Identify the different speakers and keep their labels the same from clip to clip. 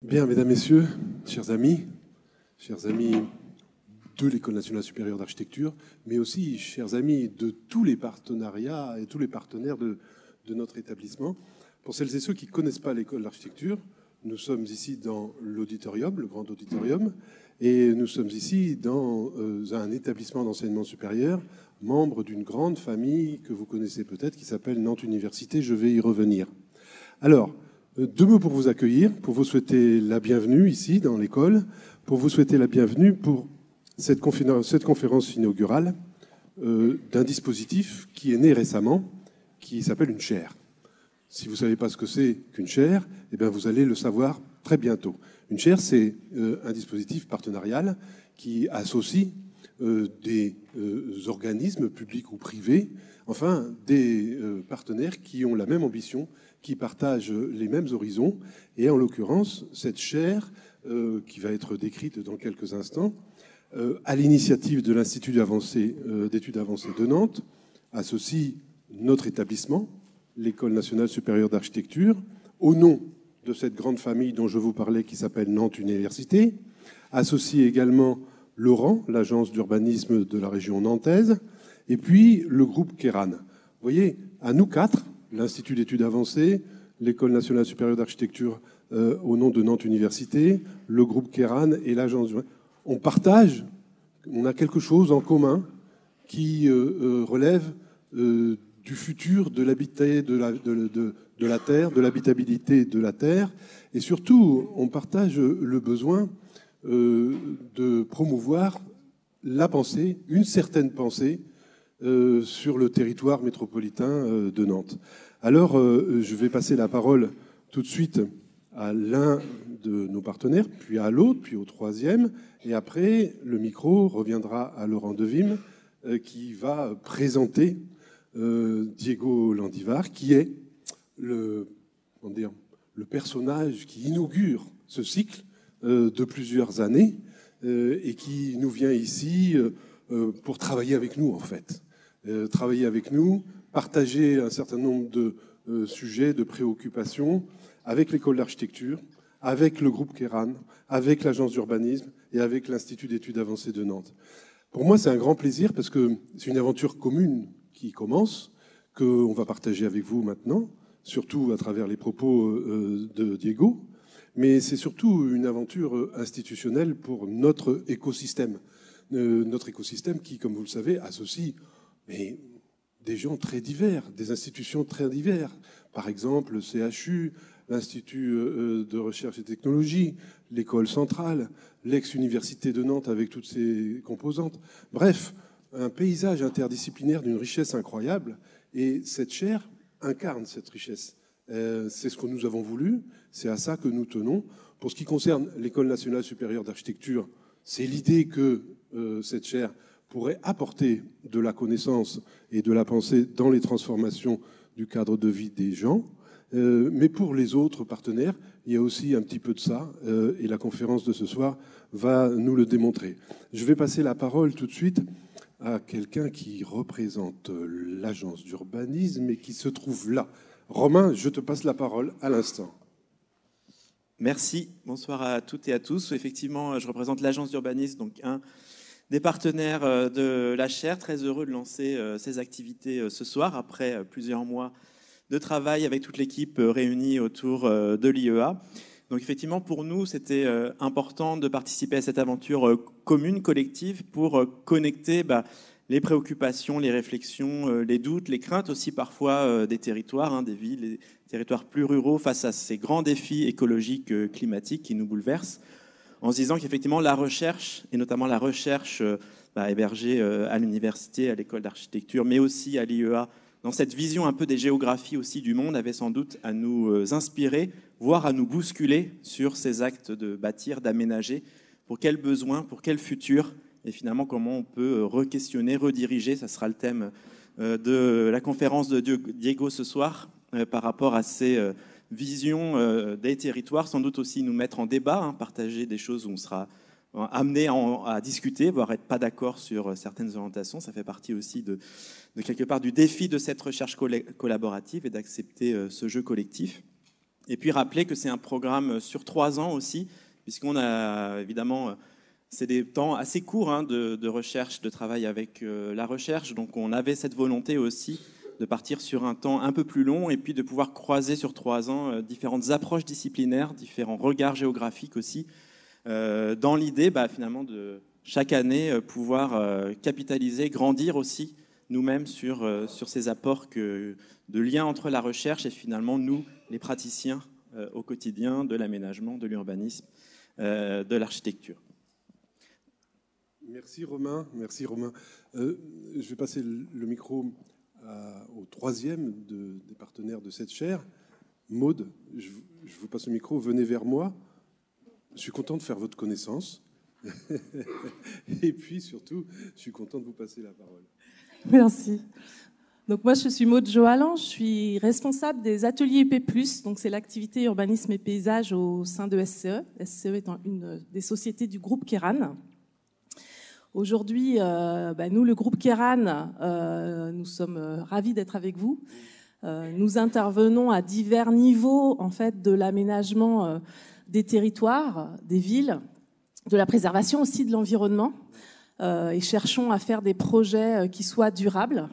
Speaker 1: Bien, mesdames, messieurs, chers amis de l'École nationale supérieure d'architecture, mais aussi chers amis de tous les partenariats et tous les partenaires de notre établissement. Pour celles et ceux qui ne connaissent pas l'école d'architecture, nous sommes ici dans l'auditorium, le grand auditorium, et nous sommes ici dans un établissement d'enseignement supérieur, membre d'une grande famille que vous connaissez peut-être, qui s'appelle Nantes Université. Je vais y revenir. Alors, deux mots pour vous accueillir, pour vous souhaiter la bienvenue ici dans l'école, pour vous souhaiter la bienvenue pour cette conférence inaugurale d'un dispositif qui est né récemment, qui s'appelle une chaire. Si vous ne savez pas ce que c'est qu'une chaire, eh bien vous allez le savoir très bientôt. Une chaire, c'est un dispositif partenarial qui associe des organismes publics ou privés, enfin des partenaires qui ont la même ambition, qui partagent les mêmes horizons. Et en l'occurrence, cette chaire, qui va être décrite dans quelques instants, à l'initiative de l'Institut d'études avancées de Nantes, associe notre établissement, l'École nationale supérieure d'architecture, au nom de cette grande famille dont je vous parlais qui s'appelle Nantes Université, associe également l'ORAN, l'agence d'urbanisme de la région nantaise, et puis le groupe Kéran. Vous voyez, à nous quatre, l'Institut d'études avancées, l'École nationale supérieure d'architecture au nom de Nantes Université, le groupe Kéran et l'agence d'urbanisme, on a quelque chose en commun qui relève du futur de l'habitat de la Terre, de l'habitabilité de la Terre, et surtout, on partage le besoin de promouvoir la pensée, une certaine pensée, sur le territoire métropolitain de Nantes. Alors, je vais passer la parole tout de suite à l'un de nos partenaires, puis à l'autre, puis au troisième, et après, le micro reviendra à Laurent Devim, qui va présenter Diego Landivar, qui est le personnage qui inaugure ce cycle de plusieurs années et qui nous vient ici pour travailler avec nous, en fait. Travailler avec nous, partager un certain nombre de sujets, de préoccupations avec l'école d'architecture, avec le groupe Kéran, avec l'agence d'urbanisme et avec l'Institut d'études avancées de Nantes. Pour moi, c'est un grand plaisir parce que c'est une aventure commune qui commence, qu'on va partager avec vous maintenant, surtout à travers les propos de Diego, mais c'est surtout une aventure institutionnelle pour notre écosystème. Notre écosystème qui, comme vous le savez, associe des gens très divers, des institutions très diverses. Par exemple, le CHU, l'Institut de recherche et technologie, l'école centrale, l'ex-université de Nantes avec toutes ses composantes. Bref, un paysage interdisciplinaire d'une richesse incroyable. Et cette chaire incarne cette richesse. C'est ce que nous avons voulu, c'est à ça que nous tenons. Pour ce qui concerne l'École nationale supérieure d'architecture, c'est l'idée que cette chaire pourrait apporter de la connaissance et de la pensée dans les transformations du cadre de vie des gens. Mais pour les autres partenaires, il y a aussi un petit peu de ça, et la conférence de ce soir va nous le démontrer. Je vais passer la parole tout de suite à quelqu'un qui représente l'agence d'urbanisme et qui se trouve là. Romain, je te passe la parole à l'instant.
Speaker 2: Merci, bonsoir à toutes et à tous. Effectivement, je représente l'agence d'urbanisme, donc un des partenaires de la chaire, très heureux de lancer ces activités ce soir, après plusieurs mois de travail avec toute l'équipe réunie autour de l'IEA. Donc effectivement, pour nous, c'était important de participer à cette aventure commune, collective, pour connecter les préoccupations, les réflexions, les doutes, les craintes aussi parfois des territoires, des villes, des territoires plus ruraux face à ces grands défis écologiques, climatiques qui nous bouleversent, en se disant qu'effectivement la recherche, et notamment la recherche hébergée à l'université, à l'école d'architecture, mais aussi à l'IEA, dans cette vision un peu des géographies aussi du monde, avait sans doute à nous inspirer, voire à nous bousculer sur ces actes de bâtir, d'aménager, pour quels besoins, pour quel futur, et finalement comment on peut re-questionner, rediriger, ça sera le thème de la conférence de Diego ce soir, par rapport à ces visions des territoires, sans doute aussi nous mettre en débat, partager des choses où on sera amené à discuter, voire être pas d'accord sur certaines orientations. Ça fait partie aussi de quelque part du défi de cette recherche collaborative et d'accepter ce jeu collectif. Et puis rappeler que c'est un programme sur 3 ans aussi, puisqu'on a évidemment, c'est des temps assez courts hein, de recherche, de travail avec la recherche. Donc on avait cette volonté aussi de partir sur un temps un peu plus long et puis de pouvoir croiser sur 3 ans différentes approches disciplinaires, différents regards géographiques aussi, dans l'idée finalement de chaque année pouvoir capitaliser, grandir aussi nous-mêmes sur ces apports de liens entre la recherche et finalement nous, les praticiens au quotidien de l'aménagement, de l'urbanisme, de l'architecture.
Speaker 1: Merci Romain. Merci Romain. Je vais passer le micro au troisième des partenaires de cette chaire. Maude, je vous passe le micro, venez vers moi. Je suis content de faire votre connaissance. Et puis surtout, je suis content de vous passer la parole.
Speaker 3: Merci. Donc moi, je suis Maude Joalan, je suis responsable des ateliers UP+, donc c'est l'activité urbanisme et paysage au sein de SCE. SCE étant une des sociétés du groupe Kéran. Aujourd'hui, nous, le groupe Kéran, nous sommes ravis d'être avec vous. Nous intervenons à divers niveaux en fait, de l'aménagement des territoires, des villes, de la préservation aussi de l'environnement et cherchons à faire des projets qui soient durables.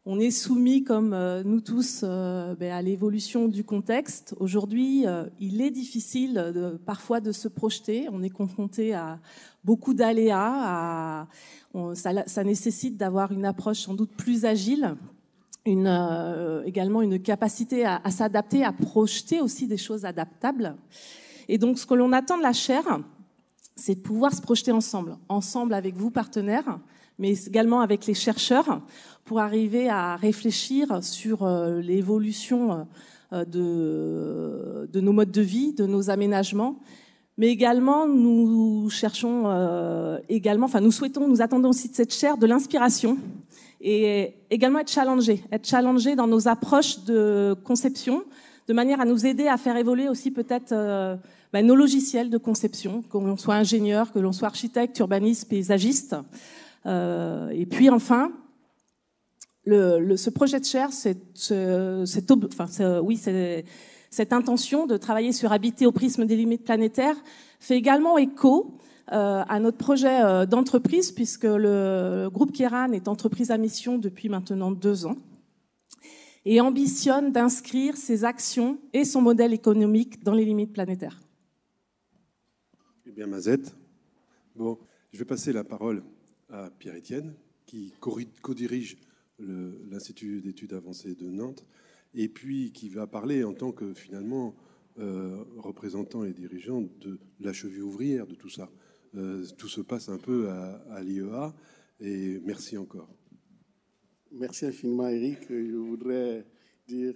Speaker 3: On est soumis, comme nous tous, à l'évolution du contexte. Aujourd'hui, il est difficile parfois de se projeter. On est confronté à beaucoup d'aléas. Ça nécessite d'avoir une approche sans doute plus agile, également une capacité à s'adapter, à projeter aussi des choses adaptables. Et donc, ce que l'on attend de la chaire, c'est de pouvoir se projeter ensemble avec vous, partenaires, mais également avec les chercheurs, pour arriver à réfléchir sur l'évolution de nos modes de vie, de nos aménagements. Mais également, nous attendons aussi de cette chaire de l'inspiration et également être challengés dans nos approches de conception, de manière à nous aider à faire évoluer aussi peut-être nos logiciels de conception, que l'on soit ingénieur, que l'on soit architecte, urbaniste, paysagiste. Et puis enfin, ce projet de chaire, cette intention de travailler sur habiter au prisme des limites planétaires fait également écho à notre projet d'entreprise, puisque le groupe Kéran est entreprise à mission depuis maintenant 2 ans et ambitionne d'inscrire ses actions et son modèle économique dans les limites planétaires.
Speaker 1: Eh bien, Mazette. Bon, je vais passer la parole à Pierre-Étienne, qui co-dirige l'Institut d'études avancées de Nantes, et puis qui va parler en tant que, finalement, représentant et dirigeant de la cheville ouvrière de tout ça. Tout se passe un peu à l'IEA, et merci encore.
Speaker 4: Merci infiniment, Eric. Je voudrais dire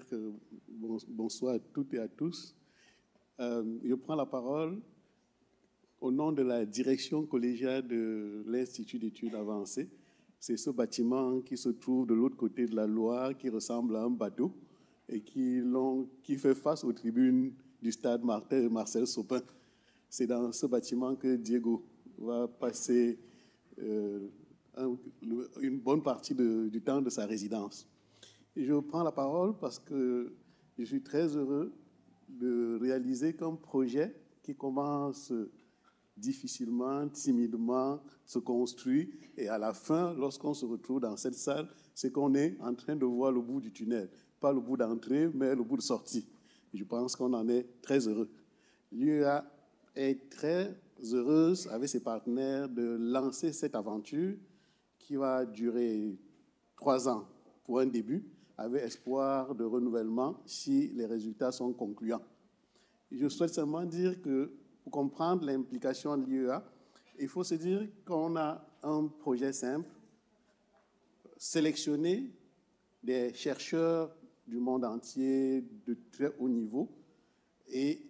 Speaker 4: bonsoir à toutes et à tous. Je prends la parole au nom de la direction collégiale de l'Institut d'études avancées. C'est ce bâtiment qui se trouve de l'autre côté de la Loire, qui ressemble à un bateau et qui fait face aux tribunes du stade Marcel Sopin. C'est dans ce bâtiment que Diego va passer une bonne partie du temps de sa résidence. Et je prends la parole parce que je suis très heureux de réaliser qu'un projet qui commence difficilement, timidement, se construit. Et à la fin, lorsqu'on se retrouve dans cette salle, c'est qu'on est en train de voir le bout du tunnel. Pas le bout d'entrée, mais le bout de sortie. Et je pense qu'on en est très heureux. L'UEA est très heureuse avec ses partenaires de lancer cette aventure qui va durer 3 ans pour un début, avec espoir de renouvellement si les résultats sont concluants. Et je souhaite seulement dire que pour comprendre l'implication de l'IEA, il faut se dire qu'on a un projet simple, sélectionner des chercheurs du monde entier de très haut niveau et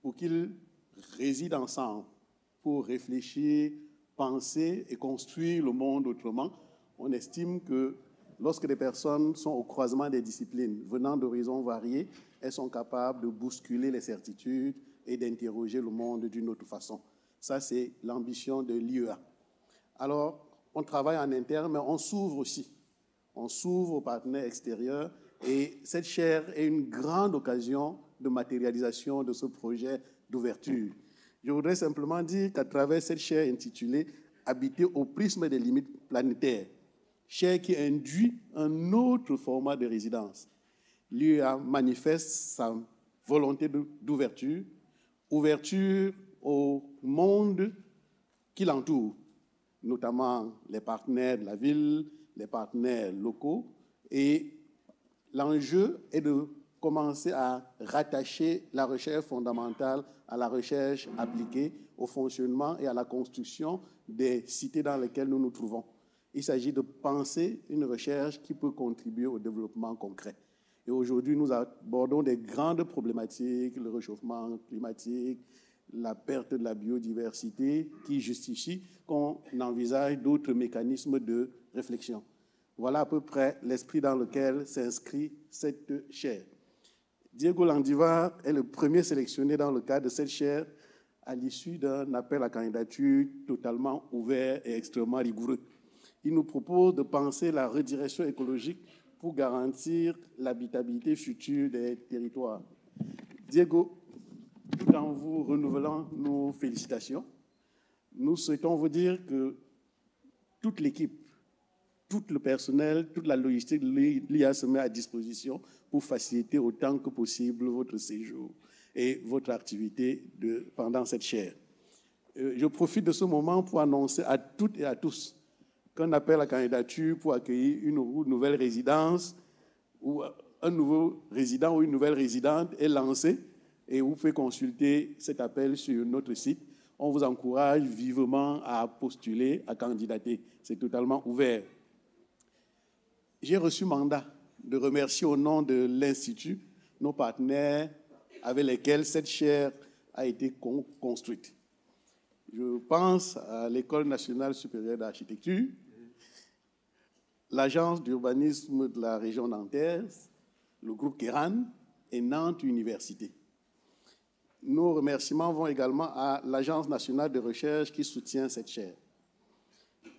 Speaker 4: pour qu'ils résident ensemble pour réfléchir, penser et construire le monde autrement. On estime que lorsque des personnes sont au croisement des disciplines, venant d'horizons variés, elles sont capables de bousculer les certitudes et d'interroger le monde d'une autre façon. Ça, c'est l'ambition de l'IEA. Alors, on travaille en interne, mais on s'ouvre aussi. On s'ouvre aux partenaires extérieurs et cette chaire est une grande occasion de matérialisation de ce projet d'ouverture. Je voudrais simplement dire qu'à travers cette chaire intitulée « Habiter au prisme des limites planétaires », chaire qui induit un autre format de résidence, l'UA manifeste sa volonté d'ouverture, ouverture au monde qui l'entoure, notamment les partenaires de la ville, les partenaires locaux. Et l'enjeu est de commencer à rattacher la recherche fondamentale à la recherche appliquée, au fonctionnement et à la construction des cités dans lesquelles nous nous trouvons. Il s'agit de penser une recherche qui peut contribuer au développement concret. Et aujourd'hui, nous abordons des grandes problématiques, le réchauffement climatique, la perte de la biodiversité, qui justifient qu'on envisage d'autres mécanismes de réflexion. Voilà à peu près l'esprit dans lequel s'inscrit cette chaire. Diego Landivar est le premier sélectionné dans le cadre de cette chaire à l'issue d'un appel à candidature totalement ouvert et extrêmement rigoureux. Il nous propose de penser la redirection écologique pour garantir l'habitabilité future des territoires. Diego, tout en vous renouvelant nos félicitations, nous souhaitons vous dire que toute l'équipe, tout le personnel, toute la logistique de l'IA se met à disposition pour faciliter autant que possible votre séjour et votre activité pendant cette chaire. Je profite de ce moment pour annoncer à toutes et à tous qu'un appel à candidature pour accueillir une nouvelle résidence ou un nouveau résident ou une nouvelle résidente est lancé et vous pouvez consulter cet appel sur notre site. On vous encourage vivement à postuler, à candidater. C'est totalement ouvert. J'ai reçu mandat de remercier au nom de l'Institut nos partenaires avec lesquels cette chaire a été construite. Je pense à l'École nationale supérieure d'architecture, l'Agence d'urbanisme de la région nantaise, le groupe Kéran et Nantes Université. Nos remerciements vont également à l'Agence nationale de recherche qui soutient cette chaire.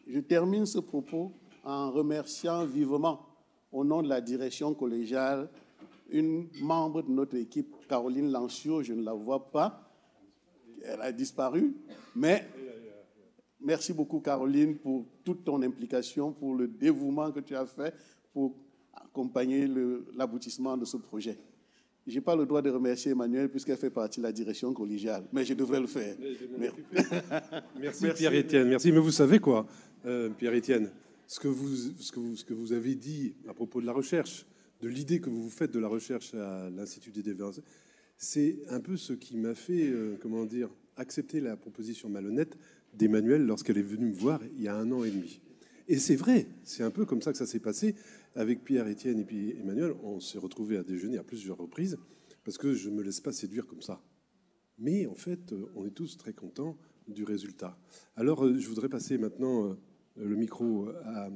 Speaker 4: Je termine ce propos en remerciant vivement, au nom de la direction collégiale, une membre de notre équipe, Caroline Lancio, je ne la vois pas, elle a disparu, mais merci beaucoup Caroline pour toute ton implication, pour le dévouement que tu as fait pour accompagner l'aboutissement de ce projet. Je n'ai pas le droit de remercier Emmanuel puisqu'elle fait partie de la direction collégiale, mais je devrais le faire.
Speaker 1: Merci Pierre-Étienne, merci. Mais vous savez quoi, Pierre-Étienne, ce que vous avez dit à propos de la recherche, de l'idée que vous vous faites de la recherche à l'Institut des développements, c'est un peu ce qui m'a fait, accepter la proposition malhonnête d'Emmanuel lorsqu'elle est venue me voir il y a 1 an et demi. Et c'est vrai, c'est un peu comme ça que ça s'est passé. Avec Pierre-Étienne et puis Emmanuel, on s'est retrouvés à déjeuner à plusieurs reprises parce que je ne me laisse pas séduire comme ça. Mais en fait, on est tous très contents du résultat. Alors, je voudrais passer maintenant le micro à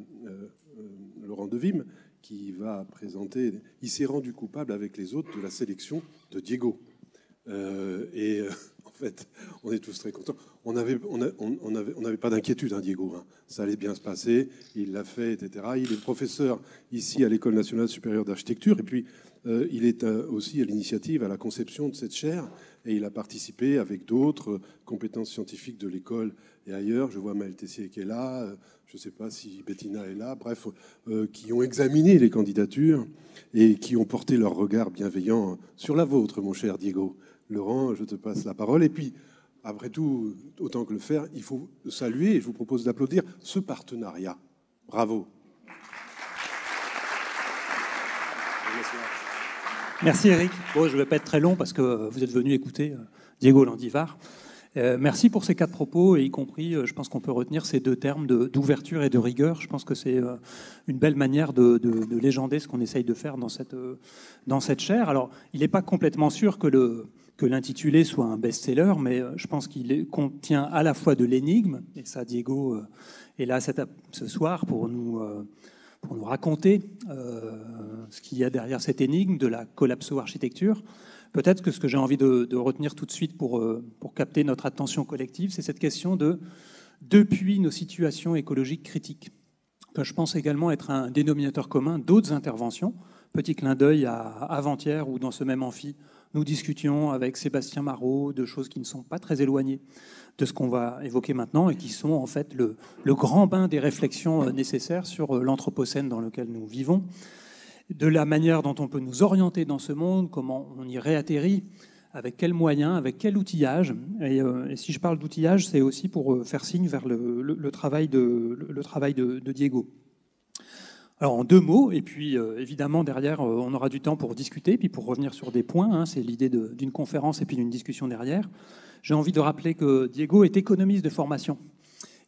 Speaker 1: Laurent Devim, qui va présenter. Il s'est rendu coupable avec les autres de la sélection de Diego. En fait, on est tous très contents. On n'avait pas d'inquiétude, hein, Diego. Hein. Ça allait bien se passer. Il l'a fait, etc. Il est professeur ici à l'École nationale supérieure d'architecture. Et puis, il est aussi à l'initiative, à la conception de cette chaire. Et il a participé avec d'autres compétences scientifiques de l'école et ailleurs. Je vois Maël Tessier qui est là. Je ne sais pas si Bettina est là. Bref, qui ont examiné les candidatures et qui ont porté leur regard bienveillant sur la vôtre, mon cher Diego. Laurent, je te passe la parole. Et puis, après tout, autant que le faire, il faut saluer, et je vous propose d'applaudir ce partenariat. Bravo.
Speaker 5: Merci Eric. Bon, je ne vais pas être très long parce que vous êtes venu écouter Diego Landivar. Merci pour ces 4 propos, et y compris, je pense qu'on peut retenir ces 2 termes d'ouverture et de rigueur. Je pense que c'est une belle manière de légender ce qu'on essaye de faire dans cette chaire. Alors, il n'est pas complètement sûr que l'intitulé soit un best-seller, mais je pense qu'il contient à la fois de l'énigme, et ça, Diego est là ce soir pour nous raconter ce qu'il y a derrière cette énigme de la collapso-architecture. Peut-être que ce que j'ai envie de retenir tout de suite pour capter notre attention collective, c'est cette question depuis nos situations écologiques critiques, que je pense également être un dénominateur commun d'autres interventions. Petit clin d'œil à avant-hier, où dans ce même amphi, nous discutions avec Sébastien Marot de choses qui ne sont pas très éloignées de ce qu'on va évoquer maintenant et qui sont en fait le grand bain des réflexions nécessaires sur l'anthropocène dans lequel nous vivons, de la manière dont on peut nous orienter dans ce monde, comment on y réatterrit, avec quels moyens, avec quel outillage. Et si je parle d'outillage, c'est aussi pour faire signe vers le travail de Diego. Alors en 2 mots, et puis évidemment derrière, on aura du temps pour discuter, puis pour revenir sur des points, hein, c'est l'idée d'une conférence et puis d'une discussion derrière. J'ai envie de rappeler que Diego est économiste de formation.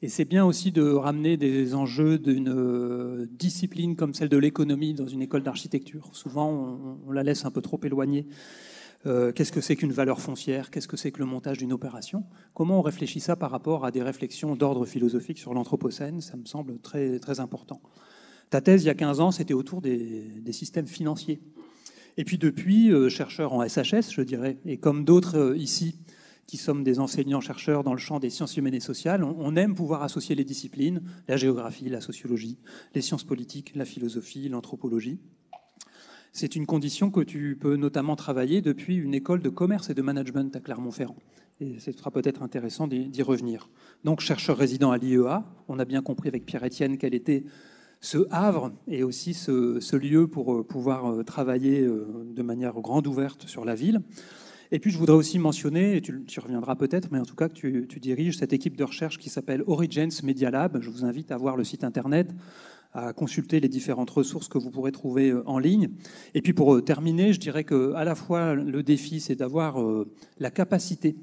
Speaker 5: Et c'est bien aussi de ramener des enjeux d'une discipline comme celle de l'économie dans une école d'architecture. Souvent, on la laisse un peu trop éloignée. Qu'est-ce que c'est qu'une valeur foncière? Qu'est-ce que c'est que le montage d'une opération? Comment on réfléchit ça par rapport à des réflexions d'ordre philosophique sur l'anthropocène? Ça me semble très, très important. Ta thèse, il y a 15 ans, c'était autour des systèmes financiers. Et puis depuis, chercheur en SHS, je dirais, et comme d'autres ici, qui sommes des enseignants-chercheurs dans le champ des sciences humaines et sociales, on aime pouvoir associer les disciplines, la géographie, la sociologie, les sciences politiques, la philosophie, l'anthropologie. C'est une condition que tu peux notamment travailler depuis une école de commerce et de management à Clermont-Ferrand. Et ce sera peut-être intéressant d'y revenir. Donc, chercheur résident à l'IEA, on a bien compris avec Pierre-Étienne quel était ce havre et aussi ce lieu pour pouvoir travailler de manière grande ouverte sur la ville. Et puis je voudrais aussi mentionner, et tu y reviendras peut-être, mais en tout cas que tu diriges cette équipe de recherche qui s'appelle Origins Media Lab. Je vous invite à voir le site internet, à consulter les différentes ressources que vous pourrez trouver en ligne. Et puis pour terminer, je dirais qu'à la fois le défi, c'est d'avoir la capacité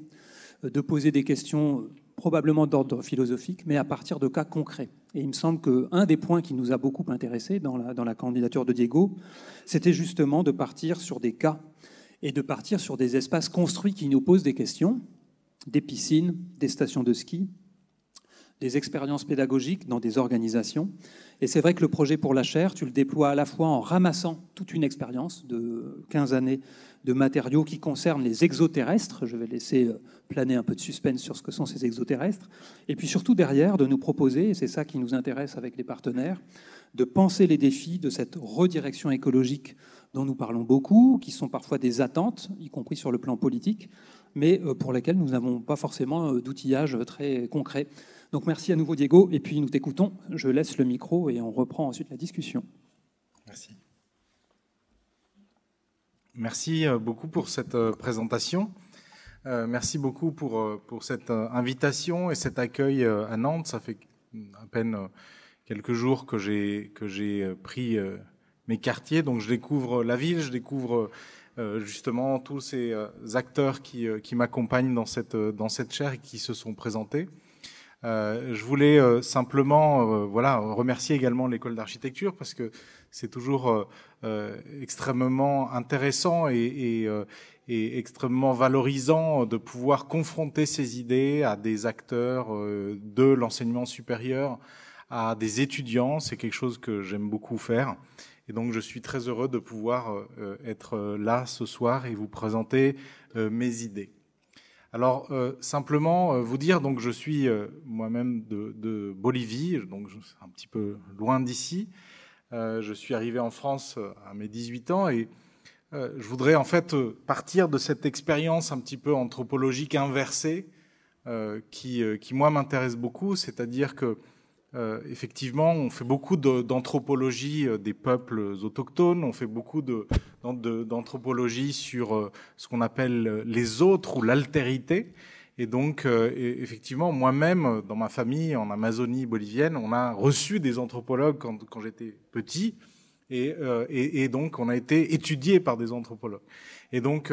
Speaker 5: de poser des questions probablement d'ordre philosophique, mais à partir de cas concrets. Et il me semble qu'un des points qui nous a beaucoup intéressés dans la candidature de Diego, c'était justement de partir sur des cas et de partir sur des espaces construits qui nous posent des questions, des piscines, des stations de ski, des expériences pédagogiques dans des organisations. Et c'est vrai que le projet pour la chaire, tu le déploies à la fois en ramassant toute une expérience de 15 années de matériaux qui concernent les exoterrestres. Je vais laisser planer un peu de suspense sur ce que sont ces exoterrestres. Et puis surtout derrière, de nous proposer, et c'est ça qui nous intéresse avec les partenaires, de penser les défis de cette redirection écologique dont nous parlons beaucoup, qui sont parfois des attentes, y compris sur le plan politique, mais pour lesquelles nous n'avons pas forcément d'outillage très concret. Donc merci à nouveau Diego, et puis nous t'écoutons. Je laisse le micro et on reprend ensuite la discussion.
Speaker 6: Merci. Merci beaucoup pour cette présentation. Merci beaucoup pour cette invitation et cet accueil à Nantes. Ça fait à peine quelques jours que j'ai pris mes quartiers, donc je découvre la ville, je découvre justement tous ces acteurs qui m'accompagnent dans cette chaire et qui se sont présentés. Je voulais simplement remercier également l'école d'architecture parce que c'est toujours extrêmement intéressant et extrêmement valorisant de pouvoir confronter ces idées à des acteurs de l'enseignement supérieur, à des étudiants. C'est quelque chose que j'aime beaucoup faire. Et donc, je suis très heureux de pouvoir être là ce soir et vous présenter mes idées. Alors, simplement vous dire, donc je suis moi-même de Bolivie, donc c'est un petit peu loin d'ici. Je suis arrivé en France à mes 18 ans et je voudrais en fait partir de cette expérience un petit peu anthropologique inversée qui moi m'intéresse beaucoup, c'est-à-dire que effectivement, on fait beaucoup d'anthropologie des peuples autochtones, on fait beaucoup d'anthropologie sur ce qu'on appelle les autres ou l'altérité. Et donc, effectivement, moi-même, dans ma famille, en Amazonie bolivienne, on a reçu des anthropologues quand j'étais petit, et donc on a été étudié par des anthropologues. Et donc,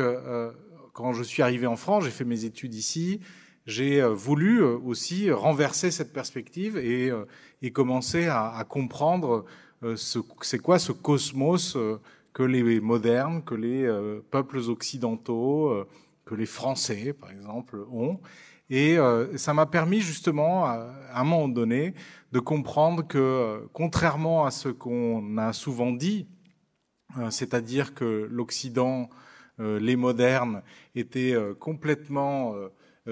Speaker 6: quand je suis arrivé en France, j'ai fait mes études ici. J'ai voulu aussi renverser cette perspective et commencer à comprendre c'est quoi ce cosmos que les modernes, que les peuples occidentaux, que les Français, par exemple, ont. Et ça m'a permis justement, à un moment donné, de comprendre que, contrairement à ce qu'on a souvent dit, c'est-à-dire que l'Occident, les modernes, étaient complètement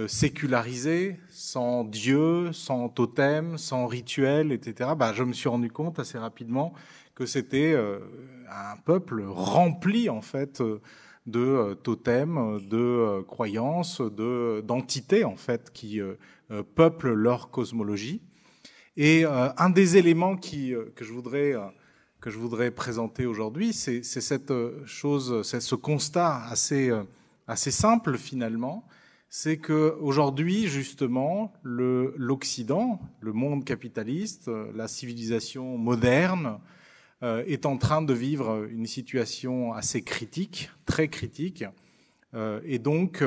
Speaker 6: sécularisé, sans Dieu, sans totem, sans rituel, etc. Je me suis rendu compte assez rapidement que c'était un peuple rempli en fait de totems, de croyances, d'entités en fait qui peuplent leur cosmologie. Et un des éléments que je voudrais présenter aujourd'hui, c'est cette chose, c'est ce constat assez simple finalement, c'est que aujourd'hui justement l'Occident, le monde capitaliste, la civilisation moderne est en train de vivre une situation assez critique, très critique, et donc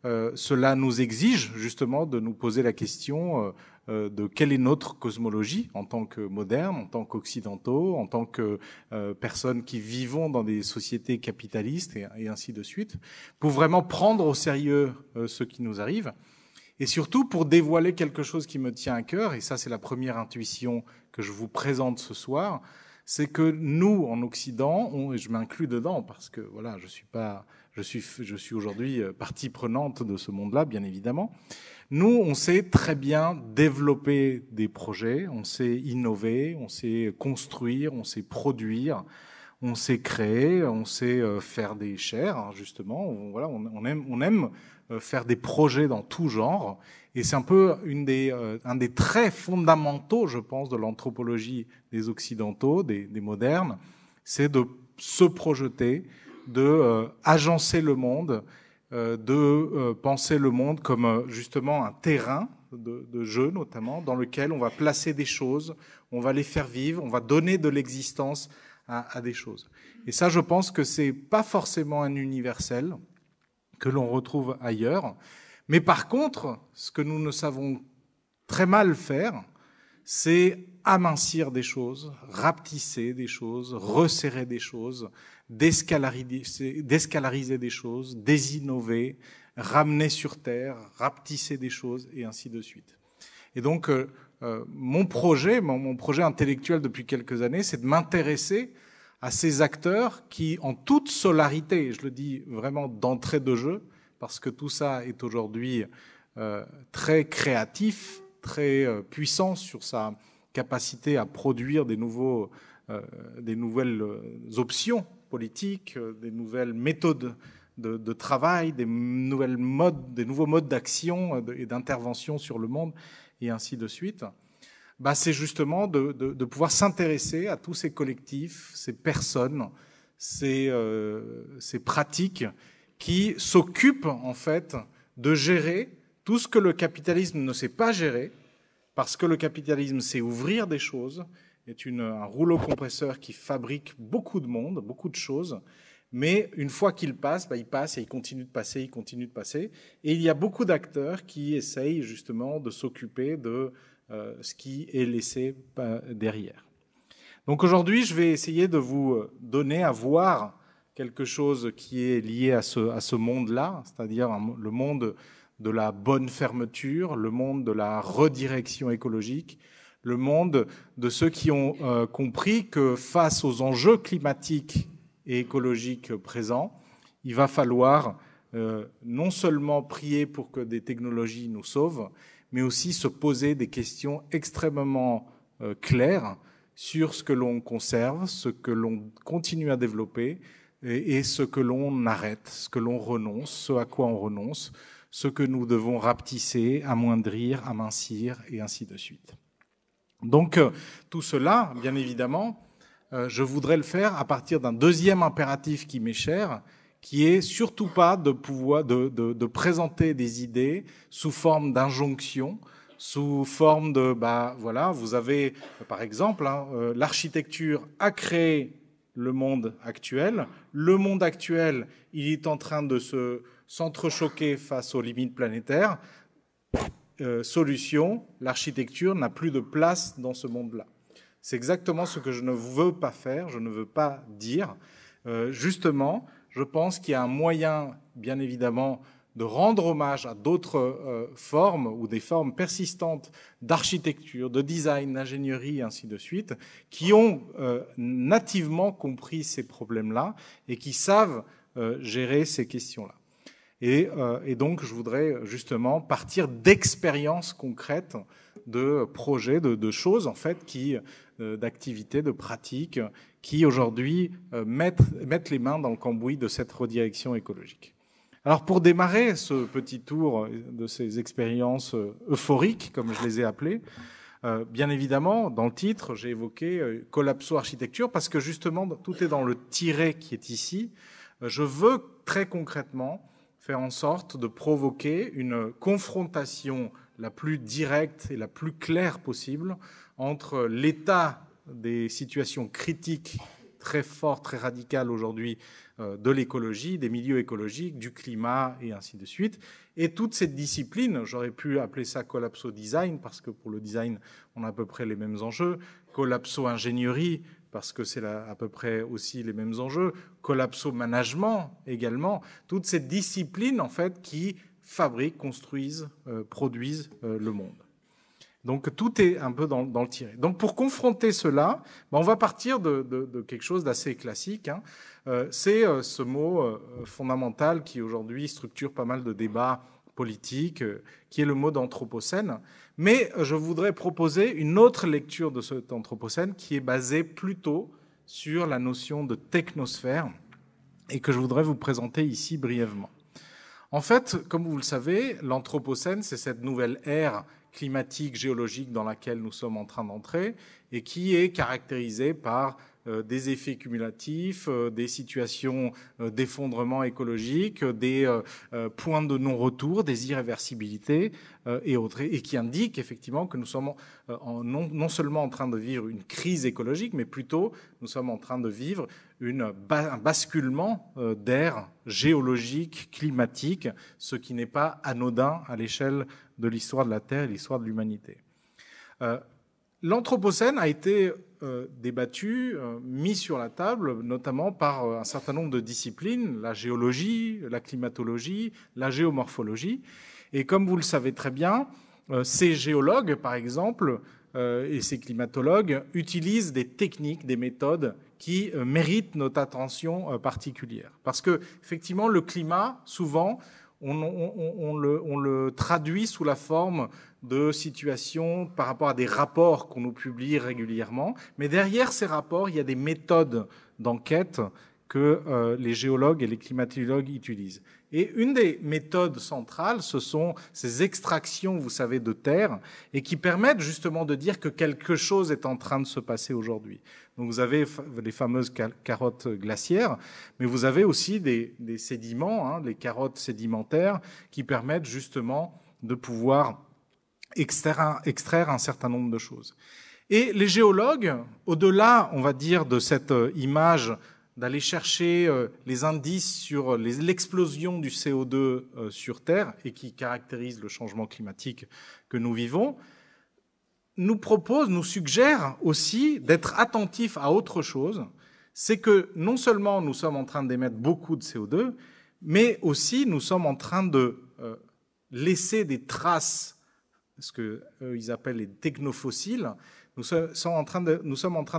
Speaker 6: cela nous exige justement de nous poser la question de quelle est notre cosmologie en tant que modernes, en tant qu'occidentaux, en tant que personnes qui vivons dans des sociétés capitalistes et ainsi de suite, pour vraiment prendre au sérieux ce qui nous arrive, et surtout pour dévoiler quelque chose qui me tient à cœur, et ça c'est la première intuition que je vous présente ce soir, c'est que nous, en Occident, et je m'inclus dedans parce que voilà, je suis aujourd'hui partie prenante de ce monde-là, bien évidemment. Nous, on sait très bien développer des projets, on sait innover, on sait construire, on sait produire, on sait créer, on sait faire des chairs, justement. On aime faire des projets dans tout genre. Et c'est un peu un des traits fondamentaux, je pense, de l'anthropologie des Occidentaux, des modernes, c'est de se projeter, de agencer le monde, de penser le monde comme justement un terrain de jeu, notamment, dans lequel on va placer des choses, on va les faire vivre, on va donner de l'existence à des choses. Et ça, je pense que c'est pas forcément un universel que l'on retrouve ailleurs. Mais par contre, ce que nous ne savons très mal faire, c'est amincir des choses, rapetisser des choses, resserrer des choses, déscalariser des choses, désinnover, ramener sur terre, rapetisser des choses, et ainsi de suite. Et donc, mon projet intellectuel depuis quelques années, c'est de m'intéresser à ces acteurs qui, en toute solarité, je le dis vraiment d'entrée de jeu, parce que tout ça est aujourd'hui très créatif, très puissant sur sa capacité à produire des nouvelles options politiques, des nouvelles méthodes de travail, des nouveaux modes d'action et d'intervention sur le monde, et ainsi de suite. C'est justement de pouvoir s'intéresser à tous ces collectifs, ces personnes, ces pratiques qui s'occupent en fait de gérer tout ce que le capitalisme ne sait pas gérer, parce que le capitalisme sait ouvrir des choses, est un rouleau compresseur qui fabrique beaucoup de monde, beaucoup de choses, mais une fois qu'il passe, il passe et il continue de passer, il continue de passer. Et il y a beaucoup d'acteurs qui essayent justement de s'occuper de ce qui est laissé derrière. Donc aujourd'hui, je vais essayer de vous donner à voir quelque chose qui est lié à ce monde-là, c'est-à-dire le monde de la bonne fermeture, le monde de la redirection écologique, le monde de ceux qui ont compris que face aux enjeux climatiques et écologiques présents, il va falloir non seulement prier pour que des technologies nous sauvent, mais aussi se poser des questions extrêmement claires sur ce que l'on conserve, ce que l'on continue à développer et ce que l'on arrête, ce que l'on renonce, ce à quoi on renonce, ce que nous devons rapetisser, amoindrir, amincir et ainsi de suite. Donc tout cela, bien évidemment, je voudrais le faire à partir d'un deuxième impératif qui m'est cher, qui est surtout pas de présenter des idées sous forme d'injonction, sous forme de vous avez par exemple l'architecture a créé le monde actuel. Le monde actuel, il est en train de s'entrechoquer face aux limites planétaires. Solution, l'architecture n'a plus de place dans ce monde-là. C'est exactement ce que je ne veux pas faire, je ne veux pas dire. Justement, je pense qu'il y a un moyen, bien évidemment, de rendre hommage à d'autres formes ou des formes persistantes d'architecture, de design, d'ingénierie, et ainsi de suite, qui ont nativement compris ces problèmes-là et qui savent gérer ces questions-là. Et donc, je voudrais justement partir d'expériences concrètes, de projets, de choses, en fait, d'activités, de pratiques, qui aujourd'hui mettent les mains dans le cambouis de cette redirection écologique. Alors, pour démarrer ce petit tour de ces expériences euphoriques, comme je les ai appelées, bien évidemment, dans le titre, j'ai évoqué collapso-architecture, parce que justement, tout est dans le tiret qui est ici. Je veux très concrètement faire en sorte de provoquer une confrontation la plus directe et la plus claire possible entre l'état des situations critiques très fortes, très radicales aujourd'hui de l'écologie, des milieux écologiques, du climat et ainsi de suite, et toute cette discipline, j'aurais pu appeler ça collapso-design, parce que pour le design, on a à peu près les mêmes enjeux, collapso-ingénierie, parce que c'est à peu près aussi les mêmes enjeux, collapso-management également, toute cette discipline en fait qui fabriquent, construisent, produisent le monde. Donc tout est un peu dans le tiré. Donc pour confronter cela, on va partir de quelque chose d'assez classique. Hein. C'est ce mot fondamental qui aujourd'hui structure pas mal de débats politiques, qui est le mot d'anthropocène. Mais je voudrais proposer une autre lecture de cet anthropocène qui est basée plutôt sur la notion de technosphère et que je voudrais vous présenter ici brièvement. En fait, comme vous le savez, l'anthropocène, c'est cette nouvelle ère climatique, géologique dans laquelle nous sommes en train d'entrer et qui est caractérisée par des effets cumulatifs, des situations d'effondrement écologique, des points de non-retour, des irréversibilités et autres, et qui indique effectivement que nous sommes non seulement en train de vivre une crise écologique, mais plutôt nous sommes en train de vivre un basculement d'ère géologique, climatique, ce qui n'est pas anodin à l'échelle de l'histoire de la Terre et de l'histoire de l'humanité. L'anthropocène a été débattu, mis sur la table, notamment par un certain nombre de disciplines, la géologie, la climatologie, la géomorphologie. Et comme vous le savez très bien, ces géologues, par exemple, et ces climatologues utilisent des techniques, des méthodes qui méritent notre attention particulière. Parce que, effectivement, le climat, souvent, on le traduit sous la forme de situations par rapport à des rapports qu'on nous publie régulièrement. Mais derrière ces rapports, il y a des méthodes d'enquête que les géologues et les climatologues utilisent. Et une des méthodes centrales, ce sont ces extractions, vous savez, de terre, et qui permettent justement de dire que quelque chose est en train de se passer aujourd'hui. Donc vous avez les fameuses carottes glaciaires, mais vous avez aussi des sédiments, hein, les carottes sédimentaires, qui permettent justement de pouvoir extraire un certain nombre de choses. Et les géologues, au-delà, on va dire, de cette image d'aller chercher les indices sur l'explosion du CO2 sur Terre et qui caractérise le changement climatique que nous vivons, nous suggère aussi d'être attentifs à autre chose. C'est que non seulement nous sommes en train d'émettre beaucoup de CO2, mais aussi nous sommes en train de laisser des traces, ce qu'ils appellent les technofossiles. Nous sommes en train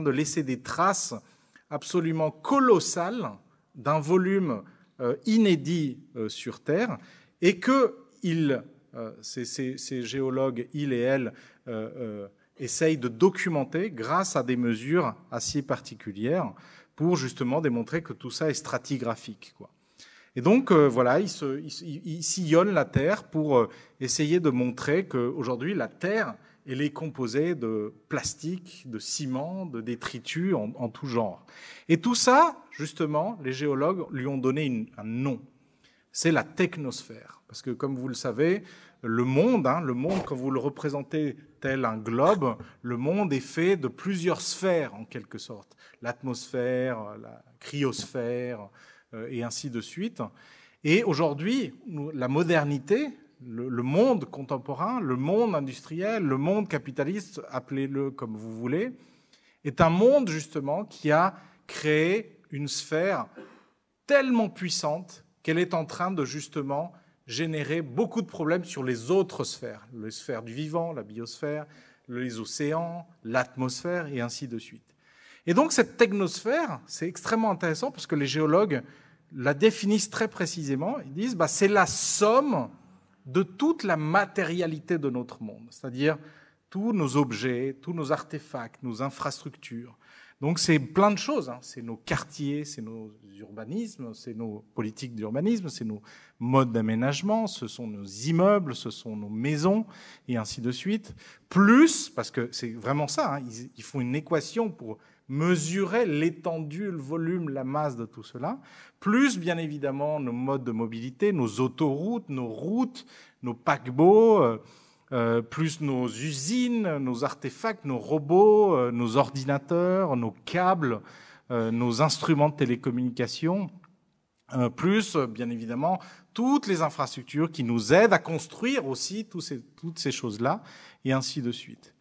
Speaker 6: de laisser des traces absolument colossal d'un volume inédit sur Terre et que ces géologues, ils et elles, essayent de documenter grâce à des mesures assez particulières pour justement démontrer que tout ça est stratigraphique, quoi. Et donc, voilà, ils sillonnent la Terre pour essayer de montrer qu'aujourd'hui, la Terre, elle est composée de plastique, de ciment, de détritus en tout genre. Et tout ça, justement, les géologues lui ont donné un nom. C'est la technosphère. Parce que, comme vous le savez, le monde, quand vous le représentez tel un globe, le monde est fait de plusieurs sphères, en quelque sorte. L'atmosphère, la cryosphère, et ainsi de suite. Et aujourd'hui, la modernité, le monde contemporain, le monde industriel, le monde capitaliste, appelez-le comme vous voulez, est un monde justement qui a créé une sphère tellement puissante qu'elle est en train de justement générer beaucoup de problèmes sur les autres sphères, les sphères du vivant, la biosphère, les océans, l'atmosphère et ainsi de suite. Et donc cette technosphère, c'est extrêmement intéressant parce que les géologues la définissent très précisément. Ils disent c'est la somme de toute la matérialité de notre monde, c'est-à-dire tous nos objets, tous nos artefacts, nos infrastructures. Donc c'est plein de choses, c'est nos quartiers, c'est nos urbanismes, c'est nos politiques d'urbanisme, c'est nos modes d'aménagement, ce sont nos immeubles, ce sont nos maisons, et ainsi de suite. Plus, parce que c'est vraiment ça, ils font une équation pour mesurer l'étendue, le volume, la masse de tout cela, plus bien évidemment nos modes de mobilité, nos autoroutes, nos routes, nos paquebots, plus nos usines, nos artefacts, nos robots, nos ordinateurs, nos câbles, nos instruments de télécommunication, plus bien évidemment toutes les infrastructures qui nous aident à construire aussi toutes ces choses-là, et ainsi de suite.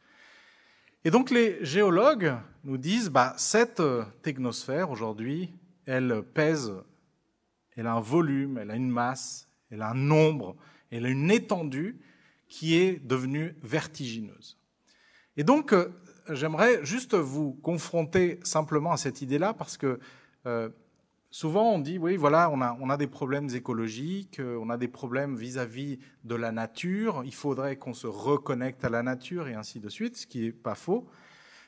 Speaker 6: Et donc les géologues nous disent, cette technosphère aujourd'hui, elle pèse, elle a un volume, elle a une masse, elle a un nombre, elle a une étendue qui est devenue vertigineuse. Et donc, j'aimerais juste vous confronter simplement à cette idée-là, parce que souvent on dit, oui, voilà, on a des problèmes écologiques, on a des problèmes vis-à-vis de la nature, il faudrait qu'on se reconnecte à la nature et ainsi de suite, ce qui n'est pas faux.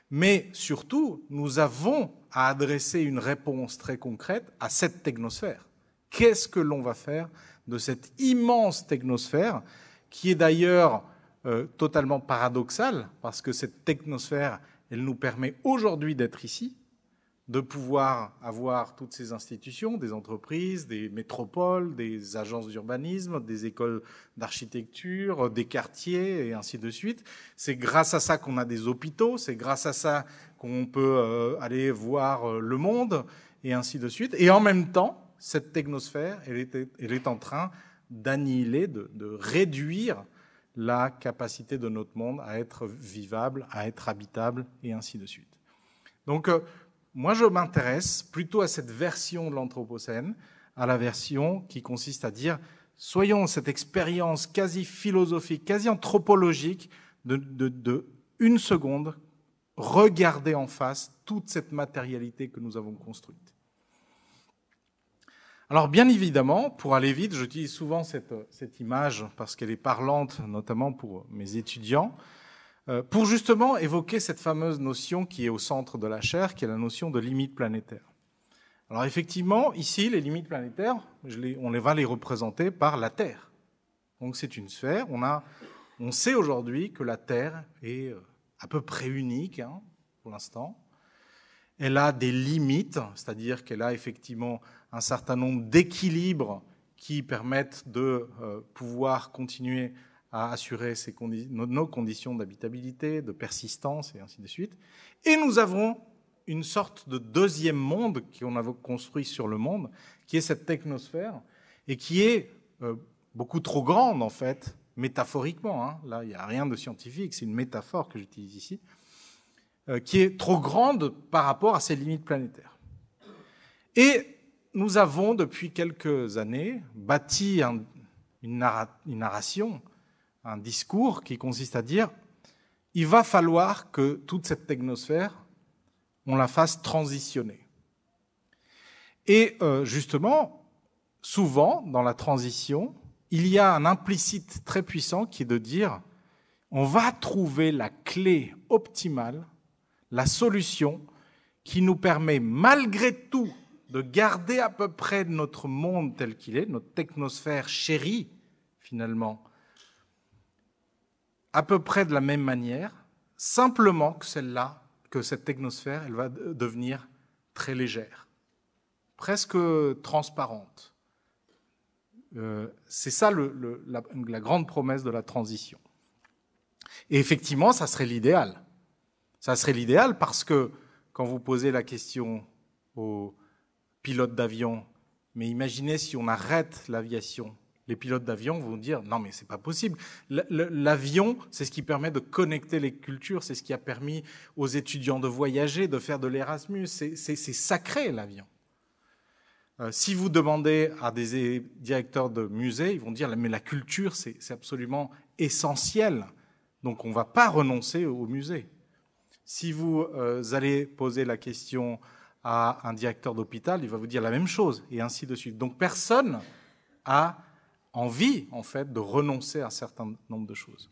Speaker 6: Mais surtout, nous avons à adresser une réponse très concrète à cette technosphère. Qu'est-ce que l'on va faire de cette immense technosphère, qui est d'ailleurs totalement paradoxale, parce que cette technosphère, elle nous permet aujourd'hui d'être ici, de pouvoir avoir toutes ces institutions, des entreprises, des métropoles, des agences d'urbanisme, des écoles d'architecture, des quartiers, et ainsi de suite. C'est grâce à ça qu'on a des hôpitaux, c'est grâce à ça qu'on peut aller voir le monde, et ainsi de suite. Et en même temps, cette technosphère, elle est en train d'annihiler, de réduire la capacité de notre monde à être vivable, à être habitable, et ainsi de suite. Donc, moi, je m'intéresse plutôt à cette version de l'Anthropocène, à la version qui consiste à dire, soyons cette expérience quasi philosophique, quasi anthropologique de une seconde, regarder en face toute cette matérialité que nous avons construite. Alors, bien évidemment, pour aller vite, j'utilise souvent cette image parce qu'elle est parlante, notamment pour mes étudiants, pour justement évoquer cette fameuse notion qui est au centre de la chaire, qui est la notion de limite planétaire. Alors effectivement, ici, les limites planétaires, on va les représenter par la Terre. Donc c'est une sphère. On sait aujourd'hui que la Terre est à peu près unique, pour l'instant. Elle a des limites, c'est-à-dire qu'elle a effectivement un certain nombre d'équilibres qui permettent de pouvoir continuer à assurer nos conditions d'habitabilité, de persistance, et ainsi de suite. Et nous avons une sorte de deuxième monde qu'on a construit sur le monde, qui est cette technosphère, et qui est beaucoup trop grande, en fait, métaphoriquement. Là, il n'y a rien de scientifique, c'est une métaphore que j'utilise ici, qui est trop grande par rapport à ces limites planétaires. Et nous avons, depuis quelques années, bâti une narration, un discours qui consiste à dire il va falloir que toute cette technosphère, on la fasse transitionner. Et justement, souvent, dans la transition, il y a un implicite très puissant qui est de dire on va trouver la clé optimale, la solution qui nous permet malgré tout de garder à peu près notre monde tel qu'il est, notre technosphère chérie finalement, à peu près de la même manière, simplement que cette technosphère, elle va devenir très légère, presque transparente. C'est ça la grande promesse de la transition. Et effectivement, ça serait l'idéal. Ça serait l'idéal parce que quand vous posez la question aux pilotes d'avion, mais imaginez si on arrête l'aviation, les pilotes d'avion vont dire non mais c'est pas possible. L'avion, c'est ce qui permet de connecter les cultures, c'est ce qui a permis aux étudiants de voyager, de faire de l'Erasmus. C'est sacré l'avion. Si vous demandez à des directeurs de musées, ils vont dire mais la culture c'est absolument essentiel. Donc on ne va pas renoncer au musée. Si vous allez poser la question à un directeur d'hôpital, il va vous dire la même chose, et ainsi de suite. Donc personne a envie, en fait, de renoncer à un certain nombre de choses.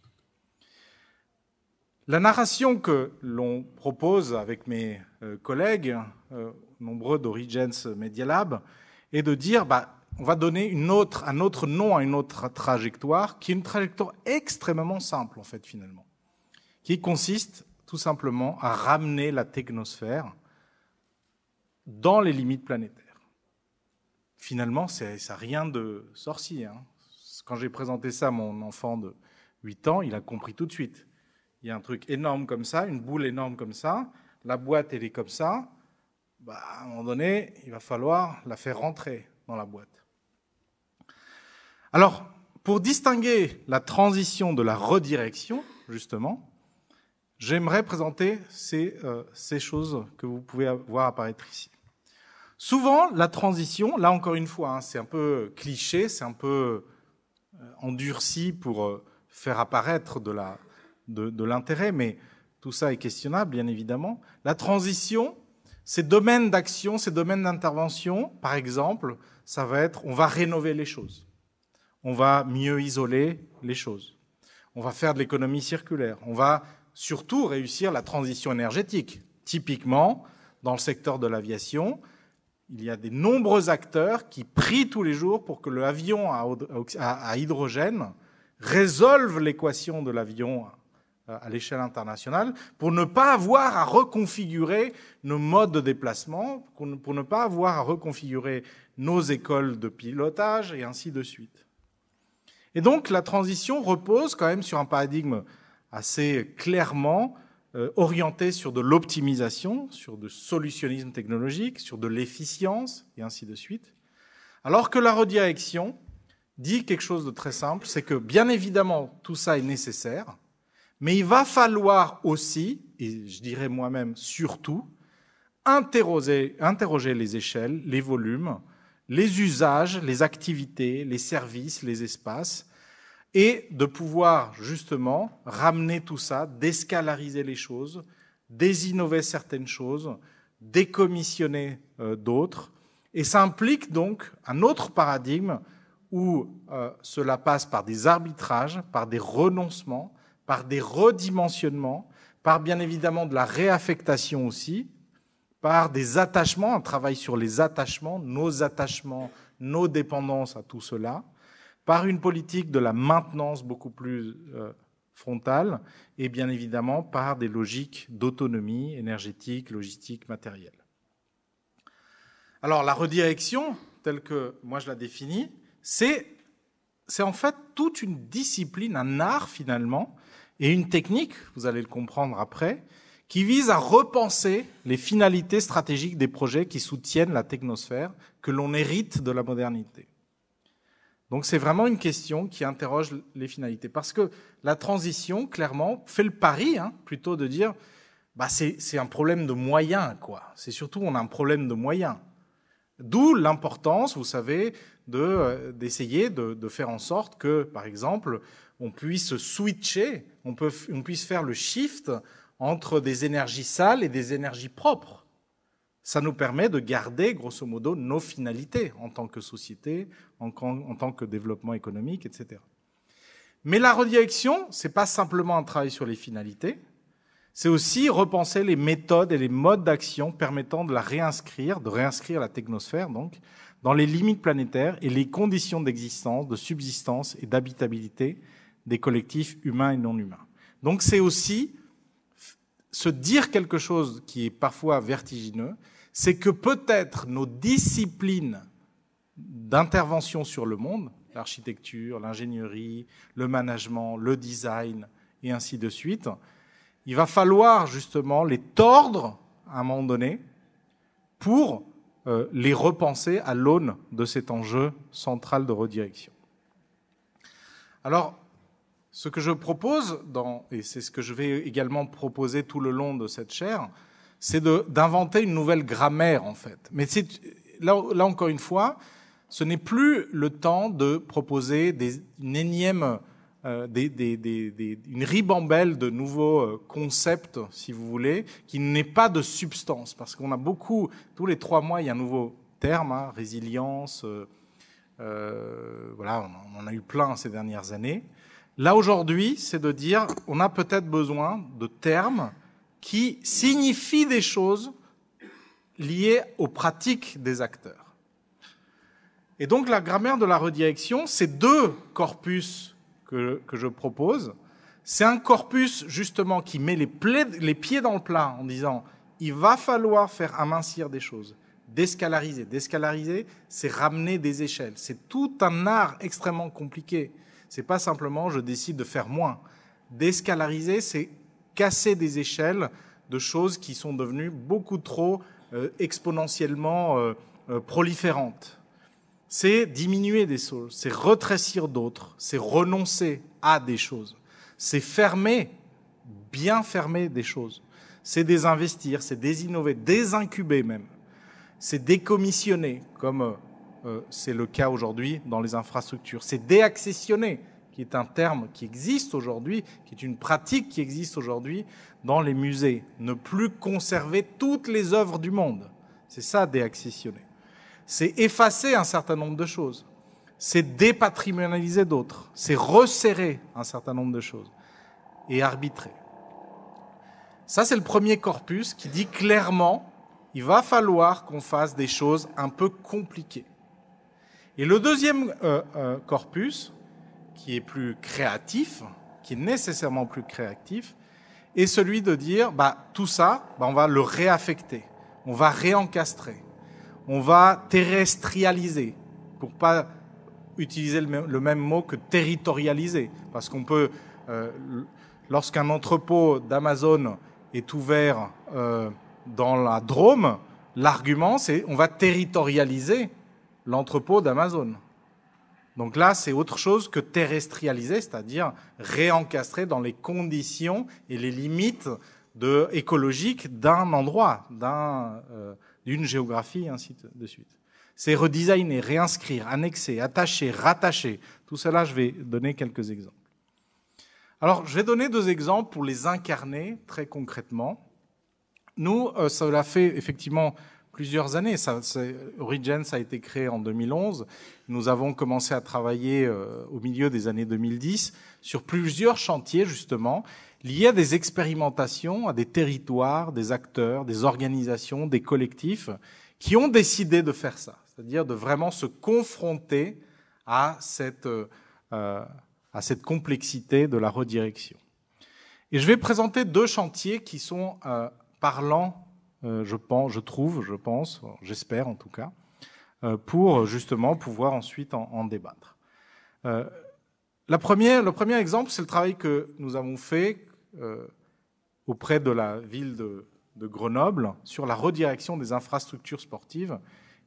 Speaker 6: La narration que l'on propose avec mes collègues, nombreux d'Origence Media Lab, est de dire on va donner un autre nom à une autre trajectoire, qui est une trajectoire extrêmement simple, en fait, finalement, qui consiste tout simplement à ramener la technosphère dans les limites planétaires. Finalement, ça n'a rien de sorcier. Hein. Quand j'ai présenté ça à mon enfant de 8 ans, il a compris tout de suite. Il y a un truc énorme comme ça, une boule énorme comme ça, la boîte, elle est comme ça. À un moment donné, il va falloir la faire rentrer dans la boîte. Alors, pour distinguer la transition de la redirection, justement, j'aimerais présenter ces choses que vous pouvez voir apparaître ici. Souvent, la transition, là encore une fois, hein, c'est un peu cliché, c'est un peu endurci pour faire apparaître de l'intérêt, mais tout ça est questionnable, bien évidemment. La transition, ces domaines d'action, ces domaines d'intervention, par exemple, ça va être, on va rénover les choses, on va mieux isoler les choses, on va faire de l'économie circulaire, on va surtout réussir la transition énergétique. Typiquement, dans le secteur de l'aviation, il y a de nombreux acteurs qui prient tous les jours pour que l'avion à hydrogène résolve l'équation de l'avion à l'échelle internationale, pour ne pas avoir à reconfigurer nos modes de déplacement, pour ne pas avoir à reconfigurer nos écoles de pilotage, et ainsi de suite. Et donc, la transition repose quand même sur un paradigme assez clairement orienté sur de l'optimisation, sur du solutionnisme technologique, sur de l'efficience, et ainsi de suite. Alors que la redirection dit quelque chose de très simple, c'est que bien évidemment, tout ça est nécessaire, mais il va falloir aussi, et je dirais moi-même surtout, interroger les échelles, les volumes, les usages, les activités, les services, les espaces, et de pouvoir justement ramener tout ça, déscalariser les choses, désinnover certaines choses, décommissionner d'autres. Et ça implique donc un autre paradigme où cela passe par des arbitrages, par des renoncements, par des redimensionnements, par bien évidemment de la réaffectation aussi, par des attachements, un travail sur les attachements, nos dépendances à tout cela, par une politique de la maintenance beaucoup plus frontale, et bien évidemment par des logiques d'autonomie énergétique, logistique, matérielle. Alors la redirection, telle que moi je la définis, c'est en fait toute une discipline, un art finalement, et une technique, vous allez le comprendre après, qui vise à repenser les finalités stratégiques des projets qui soutiennent la technosphère, que l'on hérite de la modernité. Donc c'est vraiment une question qui interroge les finalités. Parce que la transition, clairement, fait le pari, plutôt de dire c'est un problème de moyens, quoi. C'est surtout, on a un problème de moyens. D'où l'importance, vous savez, d'essayer de faire en sorte que, par exemple, on puisse switcher, on puisse faire le shift entre des énergies sales et des énergies propres. Ça nous permet de garder, grosso modo, nos finalités en tant que société, en tant que développement économique, etc. Mais la redirection, c'est pas simplement un travail sur les finalités, c'est aussi repenser les méthodes et les modes d'action permettant de réinscrire la technosphère, donc, dans les limites planétaires et les conditions d'existence, de subsistance et d'habitabilité des collectifs humains et non humains. Donc c'est aussi se dire quelque chose qui est parfois vertigineux, c'est que peut-être nos disciplines d'intervention sur le monde, l'architecture, l'ingénierie, le management, le design, et ainsi de suite, il va falloir justement les tordre à un moment donné pour les repenser à l'aune de cet enjeu central de redirection. Alors, ce que je propose, et c'est ce que je vais également proposer tout le long de cette chaire, c'est d'inventer une nouvelle grammaire, en fait. Mais là encore une fois, ce n'est plus le temps de proposer une énième une ribambelle de nouveaux concepts, si vous voulez, qui n'est pas de substance. Parce qu'on a beaucoup, tous les 3 mois, il y a un nouveau terme, hein, résilience, voilà, on en a eu plein ces dernières années. Là, aujourd'hui, c'est de dire, on a peut-être besoin de termes qui signifient des choses liées aux pratiques des acteurs. Et donc, la grammaire de la redirection, c'est 2 corpus que je propose. C'est un corpus, justement, qui met les pieds dans le plat en disant il va falloir faire amincir des choses, déscalariser. Déscalariser, c'est ramener des échelles. C'est tout un art extrêmement compliqué. C'est pas simplement je décide de faire moins. Déscalariser, c'est casser des échelles de choses qui sont devenues beaucoup trop exponentiellement proliférantes. C'est diminuer des choses, c'est rétrécir d'autres, c'est renoncer à des choses, c'est fermer, bien fermer des choses, c'est désinvestir, c'est désinnover, désincuber même, c'est décommissionner, comme c'est le cas aujourd'hui dans les infrastructures, c'est déaccessionner, qui est un terme qui existe aujourd'hui, qui est une pratique qui existe aujourd'hui dans les musées, ne plus conserver toutes les œuvres du monde, c'est ça déaccessionner. C'est effacer un certain nombre de choses, c'est dépatrimonialiser d'autres, c'est resserrer un certain nombre de choses et arbitrer. Ça, c'est le premier corpus qui dit clairement, il va falloir qu'on fasse des choses un peu compliquées. Et le deuxième corpus, qui est plus créatif, qui est nécessairement plus créatif, est celui de dire, tout ça, on va le réaffecter, on va réencastrer. On va terrestrialiser, pour pas utiliser le même mot que territorialiser, parce qu'on peut, lorsqu'un entrepôt d'Amazon est ouvert dans la Drôme, l'argument c'est on va territorialiser l'entrepôt d'Amazon. Donc là, c'est autre chose que terrestrialiser, c'est-à-dire réencastrer dans les conditions et les limites écologiques d'un endroit, d'une géographie, ainsi de suite. C'est redesigner, réinscrire, annexer, attacher, rattacher. Tout cela, je vais donner quelques exemples. Alors, je vais donner 2 exemples pour les incarner très concrètement. Nous, cela fait effectivement plusieurs années. Origens a été créé en 2011. Nous avons commencé à travailler au milieu des années 2010 sur plusieurs chantiers, justement, liés à des expérimentations, à des territoires, des acteurs, des organisations, des collectifs qui ont décidé de faire ça, c'est-à-dire de vraiment se confronter à cette complexité de la redirection. Et je vais présenter 2 chantiers qui sont parlants, je pense, j'espère en tout cas, pour justement pouvoir ensuite en débattre. Le premier exemple, c'est le travail que nous avons fait auprès de la ville de Grenoble sur la redirection des infrastructures sportives.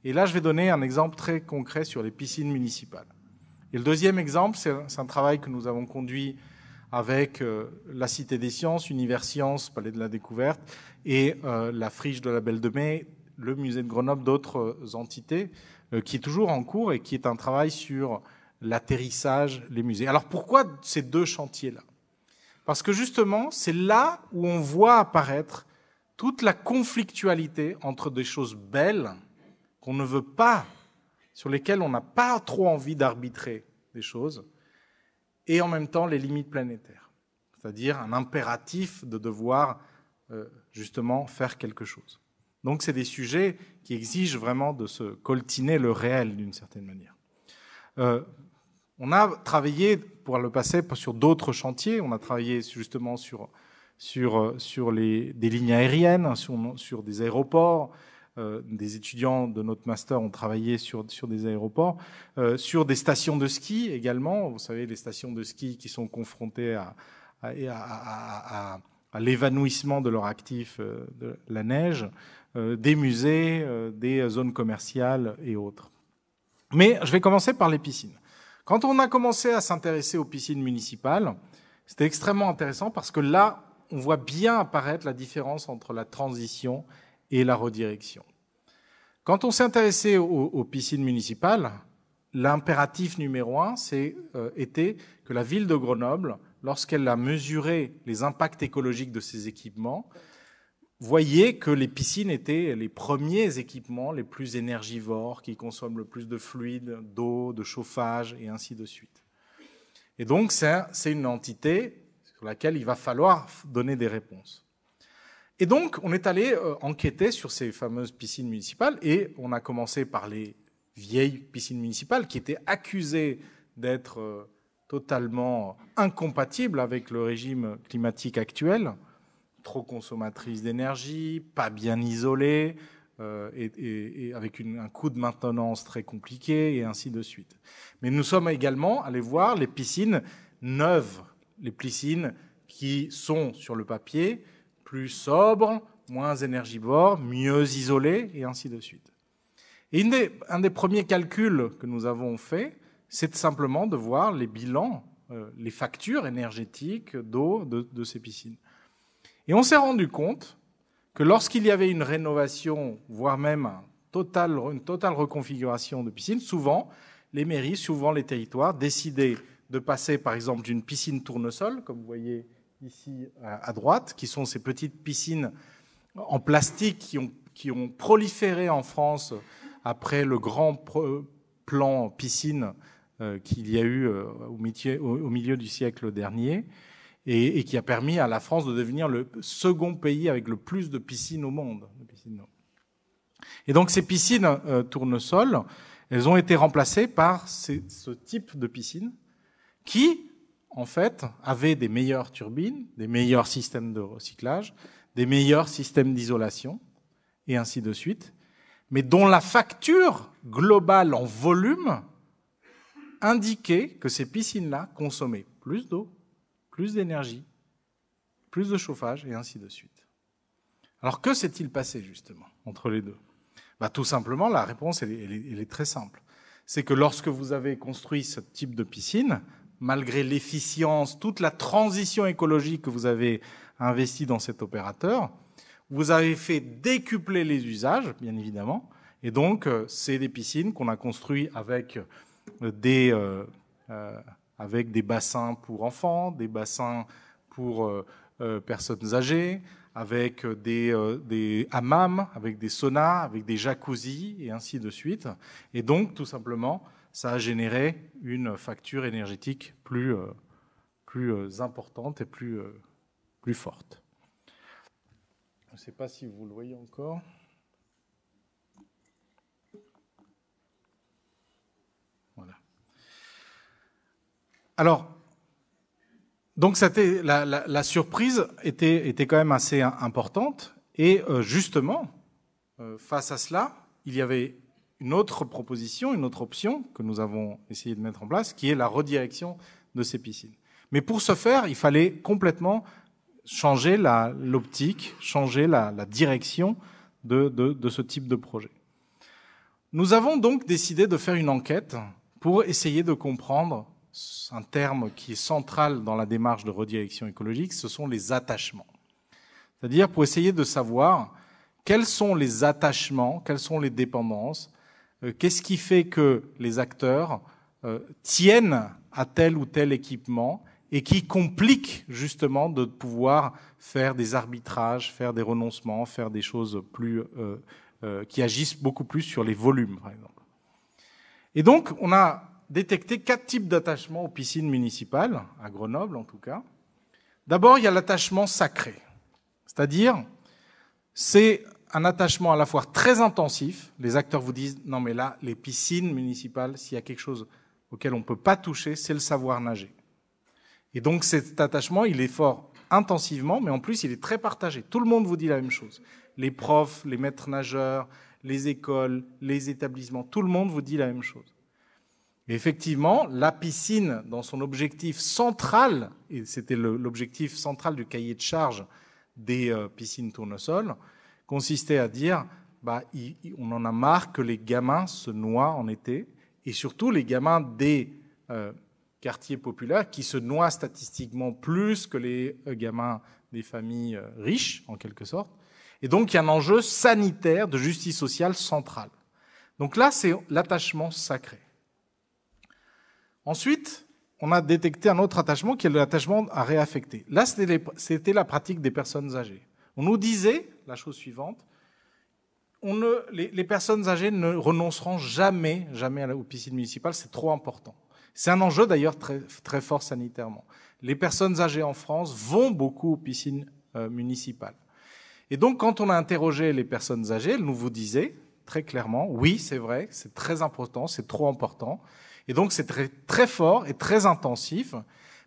Speaker 6: Et là, je vais donner un exemple très concret sur les piscines municipales. Et le deuxième exemple, c'est un travail que nous avons conduit avec la Cité des Sciences, Univers Sciences, Palais de la Découverte, et la Friche de la Belle de Mai, le musée de Grenoble, d'autres entités, qui est toujours en cours et qui est un travail sur l'atterrissage, les musées. Alors pourquoi ces 2 chantiers-là ? Parce que justement, c'est là où on voit apparaître toute la conflictualité entre des choses belles qu'on ne veut pas, sur lesquelles on n'a pas trop envie d'arbitrer des choses, et en même temps les limites planétaires, c'est-à-dire un impératif de devoir justement faire quelque chose. Donc c'est des sujets qui exigent vraiment de se coltiner le réel d'une certaine manière. On a travaillé pour le passé sur d'autres chantiers. On a travaillé justement sur des lignes aériennes, sur des aéroports. Des étudiants de notre master ont travaillé sur des aéroports, sur des stations de ski également. Vous savez, les stations de ski qui sont confrontées à l'évanouissement de leur actif, de la neige, des musées, des zones commerciales et autres. Mais je vais commencer par les piscines. Quand on a commencé à s'intéresser aux piscines municipales, c'était extrêmement intéressant parce que là, on voit bien apparaître la différence entre la transition et la redirection. Quand on s'est intéressé aux piscines municipales, l'impératif numéro 1 était que la ville de Grenoble, lorsqu'elle a mesuré les impacts écologiques de ces équipements, voyait que les piscines étaient les premiers équipements les plus énergivores, qui consomment le plus de fluide, d'eau, de chauffage, et ainsi de suite. Et donc, c'est une entité sur laquelle il va falloir donner des réponses. Et donc, on est allé enquêter sur ces fameuses piscines municipales, et on a commencé par les vieilles piscines municipales qui étaient accusées d'être totalement incompatibles avec le régime climatique actuel, trop consommatrices d'énergie, pas bien isolées, et avec un coût de maintenance très compliqué, et ainsi de suite. Mais nous sommes également allés voir les piscines neuves, les piscines qui sont, sur le papier, plus sobres, moins énergivores, mieux isolées, et ainsi de suite. Et un des premiers calculs que nous avons fait, c'est simplement de voir les bilans, les factures énergétiques d'eau de ces piscines. Et on s'est rendu compte que lorsqu'il y avait une rénovation, voire même une totale reconfiguration de piscines, souvent les mairies, souvent les territoires décidaient de passer par exemple d'une piscine tournesol, comme vous voyez ici à droite, qui sont ces petites piscines en plastique qui ont proliféré en France après le grand plan piscine qu'il y a eu au milieu du siècle dernier, et qui a permis à la France de devenir le second pays avec le plus de piscines au monde. Et donc ces piscines tournesol, elles ont été remplacées par ce type de piscine qui, en fait, avaient des meilleures turbines, des meilleurs systèmes de recyclage, des meilleurs systèmes d'isolation, et ainsi de suite, mais dont la facture globale en volume indiquait que ces piscines-là consommaient plus d'eau, plus d'énergie, plus de chauffage, et ainsi de suite. Alors que s'est-il passé, justement, entre les deux ? Tout simplement, la réponse, elle est très simple. C'est que lorsque vous avez construit ce type de piscine, malgré l'efficience, toute la transition écologique que vous avez investie dans cet opérateur, vous avez fait décupler les usages, bien évidemment, et donc c'est des piscines qu'on a construites avec des bassins pour enfants, des bassins pour personnes âgées, avec des hammams, avec des saunas, avec des jacuzzis, et ainsi de suite. Et donc, tout simplement, ça a généré une facture énergétique plus importante et plus forte. Je ne sais pas si vous le voyez encore. Voilà. Alors, donc la surprise était quand même assez importante. Et justement, face à cela, il y avait une autre proposition, une autre option que nous avons essayé de mettre en place, qui est la redirection de ces piscines. Mais pour ce faire, il fallait complètement changer l'optique, changer la direction de ce type de projet. Nous avons donc décidé de faire une enquête pour essayer de comprendre un terme qui est central dans la démarche de redirection écologique, ce sont les attachements. C'est-à-dire pour essayer de savoir quels sont les attachements, quelles sont les dépendances, qu'est-ce qui fait que les acteurs tiennent à tel ou tel équipement et qui complique justement de pouvoir faire des arbitrages, faire des renoncements, faire des choses qui agissent beaucoup plus sur les volumes, par exemple. Et donc, on a détecté 4 types d'attachements aux piscines municipales, à Grenoble en tout cas. D'abord, il y a l'attachement sacré, c'est-à-dire c'est un attachement à la fois très intensif. Les acteurs vous disent « Non, mais là, les piscines municipales, s'il y a quelque chose auquel on ne peut pas toucher, c'est le savoir nager. » Et donc cet attachement, il est fort intensivement, mais en plus, il est très partagé. Tout le monde vous dit la même chose. Les profs, les maîtres nageurs, les écoles, les établissements, tout le monde vous dit la même chose. Et effectivement, la piscine, dans son objectif central, et c'était l'objectif central du cahier de charge des piscines tournesol, consistait à dire on en a marre que les gamins se noient en été, et surtout les gamins des quartiers populaires qui se noient statistiquement plus que les gamins des familles riches, en quelque sorte. Et donc, il y a un enjeu sanitaire de justice sociale central. Donc là, c'est l'attachement sacré. Ensuite, on a détecté un autre attachement qui est l'attachement à réaffecter. Là, c'était la pratique des personnes âgées. On nous disait la chose suivante, les personnes âgées ne renonceront jamais aux piscines municipales, c'est trop important. C'est un enjeu d'ailleurs très, très fort sanitairement. Les personnes âgées en France vont beaucoup aux piscines municipales. Et donc, quand on a interrogé les personnes âgées, elles nous vous disaient très clairement, oui, c'est vrai, c'est très important, c'est trop important. Et donc, c'est très, très fort et très intensif.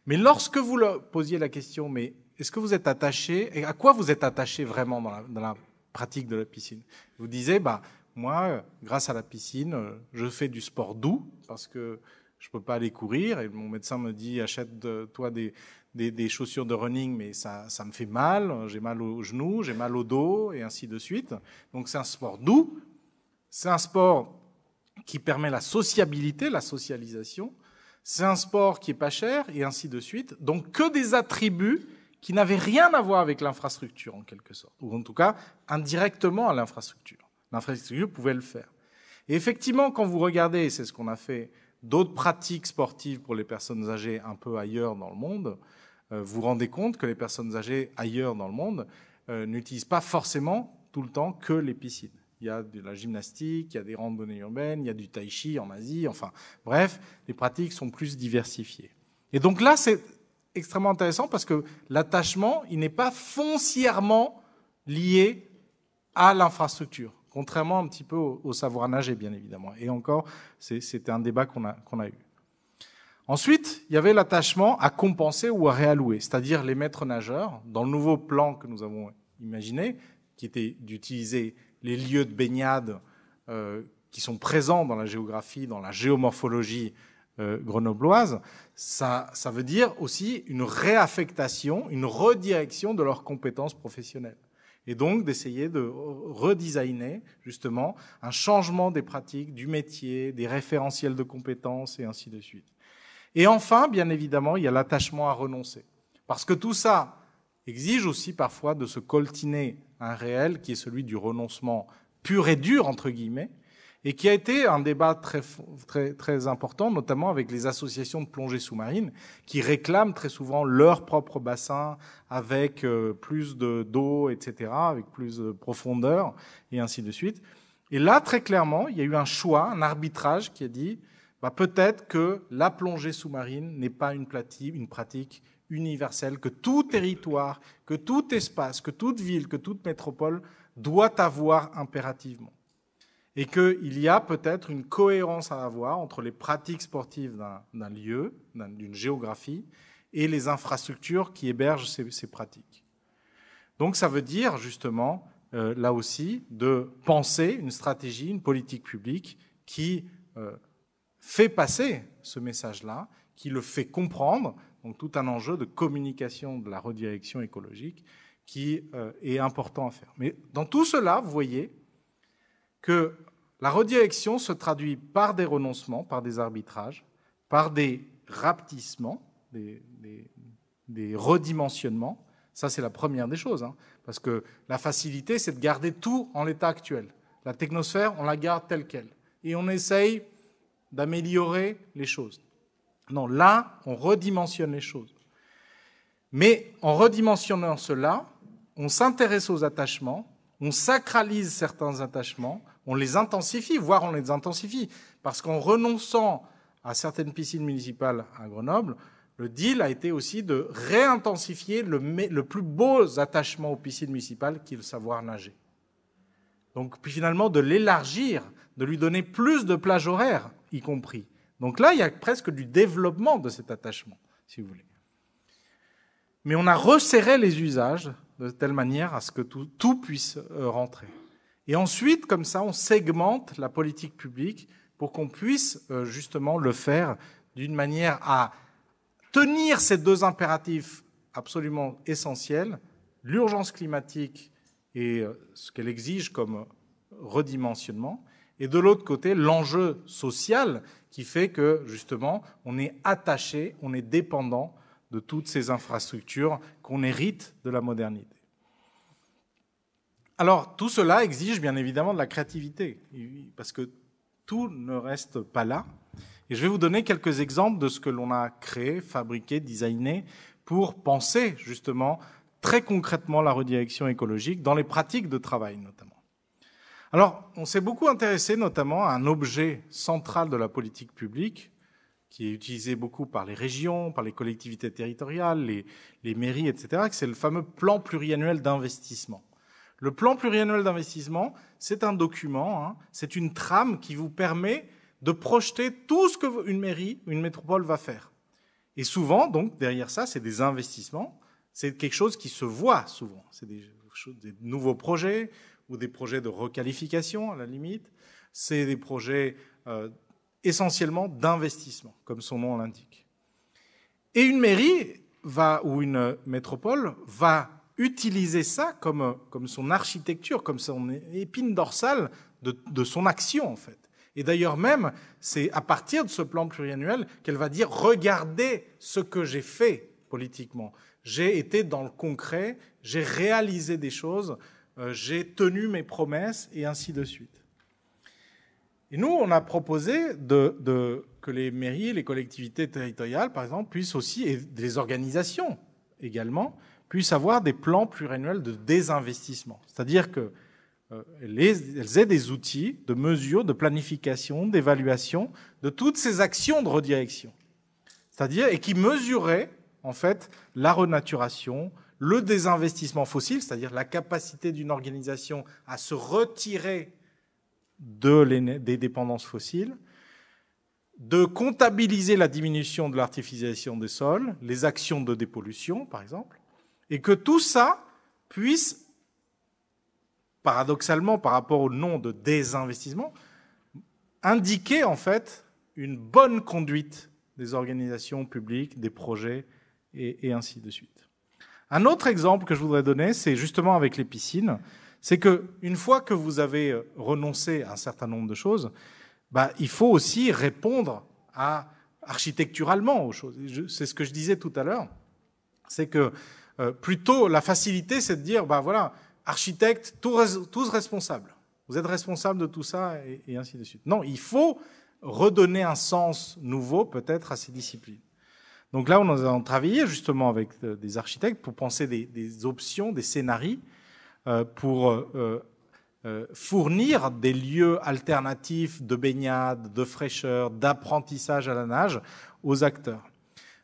Speaker 6: Mais lorsque vous leur posiez la question, mais est-ce que vous êtes attaché, et à quoi vous êtes attaché vraiment dans la pratique de la piscine? Vous disiez, moi, grâce à la piscine, je fais du sport doux parce que je peux pas aller courir et mon médecin me dit, achète-toi des chaussures de running, mais ça me fait mal, j'ai mal aux genoux, j'ai mal au dos, et ainsi de suite. Donc c'est un sport doux, c'est un sport qui permet la sociabilité, la socialisation, c'est un sport qui est pas cher, et ainsi de suite. Donc que des attributs qui n'avaient rien à voir avec l'infrastructure, en quelque sorte, ou en tout cas indirectement à l'infrastructure. L'infrastructure pouvait le faire. Et effectivement, quand vous regardez, c'est ce qu'on a fait, d'autres pratiques sportives pour les personnes âgées un peu ailleurs dans le monde, vous vous rendez compte que les personnes âgées ailleurs dans le monde n'utilisent pas forcément tout le temps que les piscines. Il y a de la gymnastique, il y a des randonnées urbaines, il y a du tai chi en Asie, enfin bref, les pratiques sont plus diversifiées. Et donc là, c'est extrêmement intéressant parce que l'attachement, il n'est pas foncièrement lié à l'infrastructure, contrairement un petit peu au savoir nager, bien évidemment. Et encore, c'était un débat qu'on a eu. Ensuite, il y avait l'attachement à compenser ou à réallouer, c'est-à-dire les maîtres nageurs, dans le nouveau plan que nous avons imaginé, qui était d'utiliser les lieux de baignade qui sont présents dans la géographie, dans la géomorphologie grenobloise, ça veut dire aussi une réaffectation, une redirection de leurs compétences professionnelles. Et donc d'essayer de redesigner justement un changement des pratiques, du métier, des référentiels de compétences et ainsi de suite. Et enfin, bien évidemment, il y a l'attachement à renoncer. Parce que tout ça exige aussi parfois de se coltiner un réel qui est celui du renoncement pur et dur, entre guillemets, et qui a été un débat très, très, très important, notamment avec les associations de plongée sous-marine, qui réclament très souvent leur propre bassin avec plus d'eau, etc., avec plus de profondeur, et ainsi de suite. Et là, très clairement, il y a eu un choix, un arbitrage qui a dit peut-être que la plongée sous-marine n'est pas une pratique universelle, que tout territoire, que tout espace, que toute ville, que toute métropole doit avoir impérativement. Et qu'il y a peut-être une cohérence à avoir entre les pratiques sportives d'un lieu, d'une géographie, et les infrastructures qui hébergent ces pratiques. Donc ça veut dire justement, là aussi, de penser une stratégie, une politique publique qui fait passer ce message-là, qui le fait comprendre, donc tout un enjeu de communication de la redirection écologique qui est important à faire. Mais dans tout cela, vous voyez que la redirection se traduit par des renoncements, par des arbitrages, par des rapetissements, des redimensionnements. Ça, c'est la première des choses, parce que la facilité, c'est de garder tout en l'état actuel. La technosphère, on la garde telle qu'elle. Et on essaye d'améliorer les choses. Non, là, on redimensionne les choses. Mais en redimensionnant cela, on s'intéresse aux attachements, on sacralise certains attachements, on les intensifie, voire on les intensifie. Parce qu'en renonçant à certaines piscines municipales à Grenoble, le deal a été aussi de réintensifier le plus beau attachement aux piscines municipales, qui est le savoir nager. Donc puis finalement de l'élargir, de lui donner plus de plages horaires, y compris. Donc là, il y a presque du développement de cet attachement, si vous voulez. Mais on a resserré les usages de telle manière à ce que tout puisse rentrer. Et ensuite, comme ça, on segmente la politique publique pour qu'on puisse justement le faire d'une manière à tenir ces deux impératifs absolument essentiels, l'urgence climatique et ce qu'elle exige comme redimensionnement, et de l'autre côté, l'enjeu social qui fait que, justement, on est attaché, on est dépendant de toutes ces infrastructures qu'on hérite de la modernité. Alors, tout cela exige bien évidemment de la créativité, parce que tout ne reste pas là. Et je vais vous donner quelques exemples de ce que l'on a créé, fabriqué, designé pour penser justement très concrètement la redirection écologique dans les pratiques de travail notamment. Alors, on s'est beaucoup intéressé notamment à un objet central de la politique publique qui est utilisé beaucoup par les régions, par les collectivités territoriales, les mairies, etc., c'est le fameux plan pluriannuel d'investissement. Le plan pluriannuel d'investissement, c'est un document, c'est une trame qui vous permet de projeter tout ce qu'une mairie, une métropole va faire. Et souvent, donc, derrière ça, c'est des investissements, c'est quelque chose qui se voit souvent. C'est des nouveaux projets ou des projets de requalification, à la limite. C'est des projets essentiellement d'investissement, comme son nom l'indique. Et une mairie ou une métropole va utiliser ça comme son architecture, comme son épine dorsale de son action, en fait. Et d'ailleurs même, c'est à partir de ce plan pluriannuel qu'elle va dire « Regardez ce que j'ai fait politiquement. J'ai été dans le concret, j'ai réalisé des choses, j'ai tenu mes promesses, et ainsi de suite. » Et nous, on a proposé que les mairies, les collectivités territoriales, par exemple, puissent aussi, et les organisations également, puissent avoir des plans pluriannuels de désinvestissement. C'est-à-dire qu'elles aient des outils de mesure, de planification, d'évaluation de toutes ces actions de redirection. C'est-à-dire, et qui mesuraient, en fait, la renaturation, le désinvestissement fossile, c'est-à-dire la capacité d'une organisation à se retirer des dépendances fossiles, de comptabiliser la diminution de l'artificialisation des sols, les actions de dépollution, par exemple, et que tout ça puisse, paradoxalement, par rapport au nom de désinvestissement, indiquer en fait une bonne conduite des organisations publiques, des projets, et ainsi de suite. Un autre exemple que je voudrais donner, c'est justement avec les piscines. C'est qu'une fois que vous avez renoncé à un certain nombre de choses, il faut aussi répondre architecturalement aux choses. C'est ce que je disais tout à l'heure. C'est que plutôt la facilité, c'est de dire, voilà, architecte, tous responsables. Vous êtes responsable de tout ça, et ainsi de suite. Non, il faut redonner un sens nouveau, peut-être, à ces disciplines. Donc là, on a travaillé justement avec des architectes pour penser des options, des scénarios, pour fournir des lieux alternatifs de baignade, de fraîcheur, d'apprentissage à la nage aux acteurs.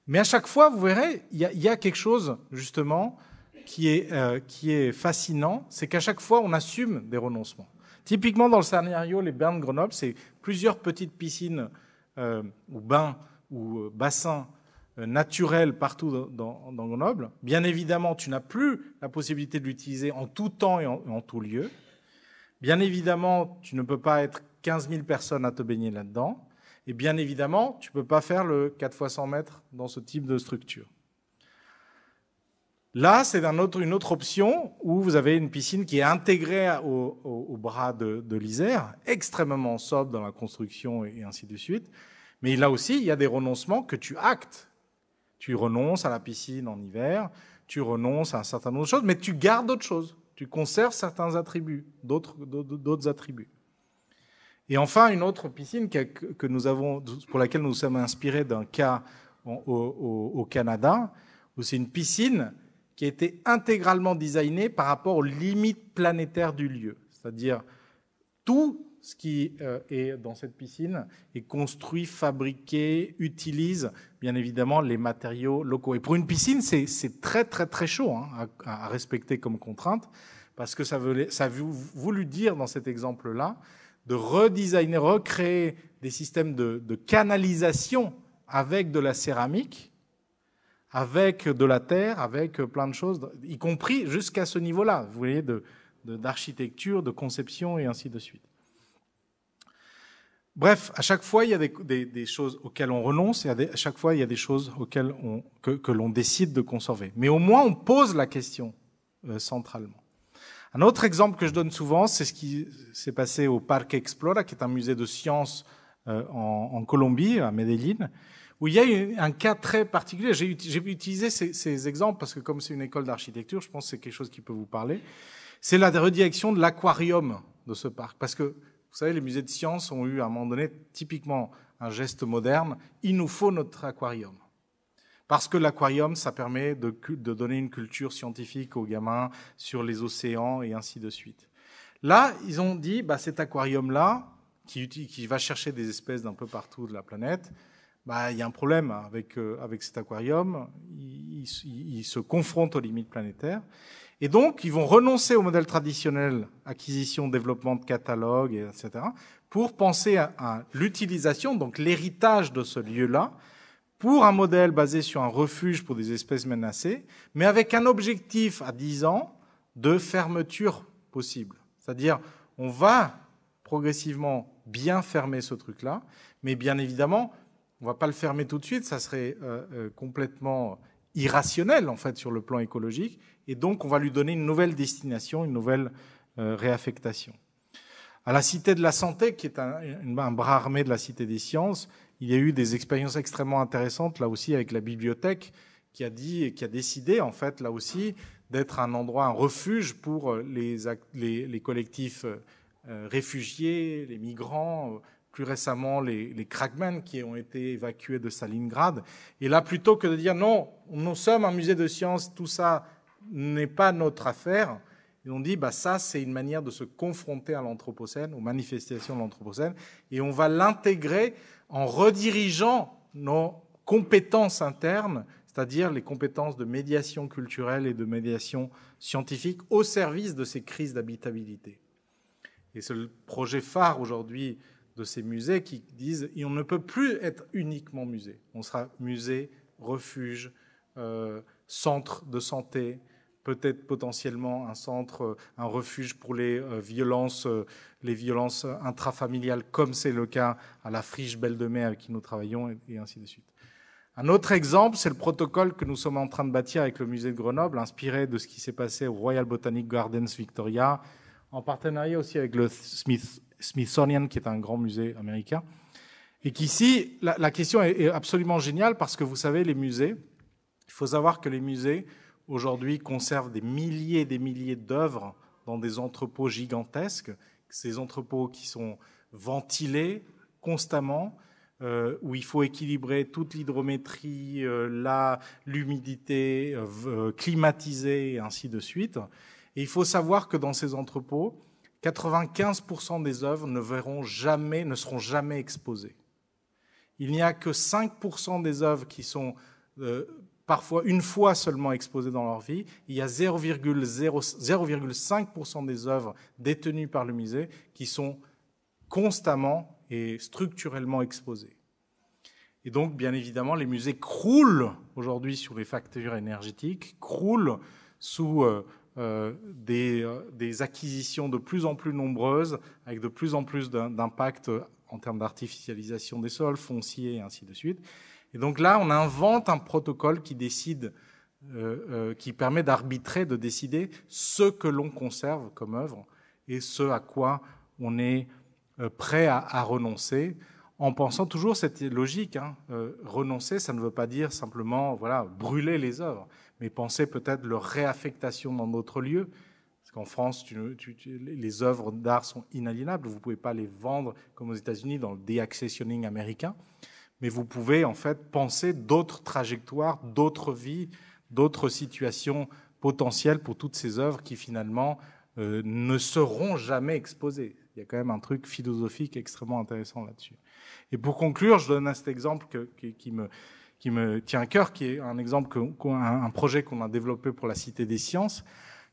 Speaker 6: Mais à chaque fois, vous verrez, il y a quelque chose justement qui est fascinant, c'est qu'à chaque fois, on assume des renoncements. Typiquement, dans le scénario Les Bains de Grenoble, c'est plusieurs petites piscines ou bains ou bassins naturel partout dans Grenoble. Bien évidemment, tu n'as plus la possibilité de l'utiliser en tout temps et en tout lieu. Bien évidemment, tu ne peux pas être 15 000 personnes à te baigner là-dedans. Et bien évidemment, tu ne peux pas faire le 4 x 100 mètres dans ce type de structure. Là, c'est une autre option où vous avez une piscine qui est intégrée au bras de l'Isère, extrêmement sobre dans la construction et ainsi de suite. Mais là aussi, il y a des renoncements que tu actes. Tu renonces à la piscine en hiver, tu renonces à un certain nombre de choses, mais tu gardes d'autres choses. Tu conserves certains attributs, d'autres attributs. Et enfin, une autre piscine pour laquelle nous nous sommes inspirés d'un cas au Canada, où c'est une piscine qui a été intégralement designée par rapport aux limites planétaires du lieu. C'est-à-dire, tout ce qui est dans cette piscine est construit, fabriqué, utilise bien évidemment les matériaux locaux. Et pour une piscine, c'est très très très chaud à respecter comme contrainte, parce que ça a voulu dire dans cet exemple-là de redesigner, recréer des systèmes de canalisation avec de la céramique, avec de la terre, avec plein de choses, y compris jusqu'à ce niveau-là, vous voyez, d'architecture, de conception et ainsi de suite. Bref, à chaque fois, il y a des choses auxquelles on renonce, et à chaque fois, il y a des choses auxquelles que l'on décide de conserver. Mais au moins, on pose la question centralement. Un autre exemple que je donne souvent, c'est ce qui s'est passé au Parque Explora, qui est un musée de sciences en Colombie, à Medellín, où il y a un cas très particulier. J'ai utilisé ces exemples parce que comme c'est une école d'architecture, je pense que c'est quelque chose qui peut vous parler. C'est la redirection de l'aquarium de ce parc. Parce que Vous savez, les musées de sciences ont eu à un moment donné typiquement un geste moderne. Il nous faut notre aquarium. Parce que l'aquarium, ça permet de donner une culture scientifique aux gamins sur les océans et ainsi de suite. Là, ils ont dit, cet aquarium-là, qui va chercher des espèces d'un peu partout de la planète, il y a un problème avec cet aquarium. Il se confronte aux limites planétaires. Et donc, ils vont renoncer au modèle traditionnel, acquisition, développement de catalogues, etc., pour penser à l'utilisation, donc l'héritage de ce lieu-là, pour un modèle basé sur un refuge pour des espèces menacées, mais avec un objectif à 10 ans de fermeture possible. C'est-à-dire, on va progressivement bien fermer ce truc-là, mais bien évidemment, on ne va pas le fermer tout de suite, ça serait complètement irrationnel en fait sur le plan écologique, et donc on va lui donner une nouvelle destination, une nouvelle réaffectation. À la Cité de la Santé, qui est un bras armé de la Cité des Sciences, il y a eu des expériences extrêmement intéressantes, là aussi avec la bibliothèque, qui a décidé en fait là aussi d'être un endroit, un refuge pour les collectifs réfugiés, les migrants, plus récemment les Crackmen qui ont été évacués de Stalingrad. Et là, plutôt que de dire non, nous sommes un musée de sciences, tout ça n'est pas notre affaire, ils ont dit ça c'est une manière de se confronter à l'Anthropocène, aux manifestations de l'Anthropocène, et on va l'intégrer en redirigeant nos compétences internes, c'est-à-dire les compétences de médiation culturelle et de médiation scientifique au service de ces crises d'habitabilité. Et c'est le projet phare aujourd'hui de ces musées qui disent on ne peut plus être uniquement musée. On sera musée, refuge, centre de santé, peut-être potentiellement un centre, un refuge pour les violences intrafamiliales, comme c'est le cas à la Friche Belle de Mai avec qui nous travaillons, et ainsi de suite. Un autre exemple, c'est le protocole que nous sommes en train de bâtir avec le musée de Grenoble, inspiré de ce qui s'est passé au Royal Botanic Gardens Victoria, en partenariat aussi avec le Smithsonian, qui est un grand musée américain. Et qu'ici, la question est absolument géniale parce que vous savez, les musées, il faut savoir que les musées, aujourd'hui, conservent des milliers et des milliers d'œuvres dans des entrepôts gigantesques, ces entrepôts qui sont ventilés constamment, où il faut équilibrer toute l'hydrométrie, l'humidité, climatiser, et ainsi de suite. Et il faut savoir que dans ces entrepôts, 95% des œuvres ne seront jamais exposées. Il n'y a que 5% des œuvres qui sont parfois une fois seulement exposées dans leur vie. Il y a 0,5% des œuvres détenues par le musée qui sont constamment et structurellement exposées. Et donc, bien évidemment, les musées croulent aujourd'hui sur les factures énergétiques, croulent sous des acquisitions de plus en plus nombreuses, avec de plus en plus d'impact en termes d'artificialisation des sols, fonciers, et ainsi de suite. Et donc là, on invente un protocole qui décide, qui permet d'arbitrer, de décider ce que l'on conserve comme œuvre et ce à quoi on est prêt à renoncer, en pensant toujours cette logique. Renoncer, ça ne veut pas dire simplement brûler les œuvres, mais penser peut-être leur réaffectation dans d'autres lieux. Parce qu'en France, les œuvres d'art sont inaliénables. Vous ne pouvez pas les vendre comme aux États-Unis dans le deaccessioning américain. Mais vous pouvez en fait penser d'autres trajectoires, d'autres vies, d'autres situations potentielles pour toutes ces œuvres qui finalement ne seront jamais exposées. Il y a quand même un truc philosophique extrêmement intéressant là-dessus. Et pour conclure, je donne cet exemple qui me tient à cœur, qui est un exemple, un projet qu'on a développé pour la Cité des Sciences,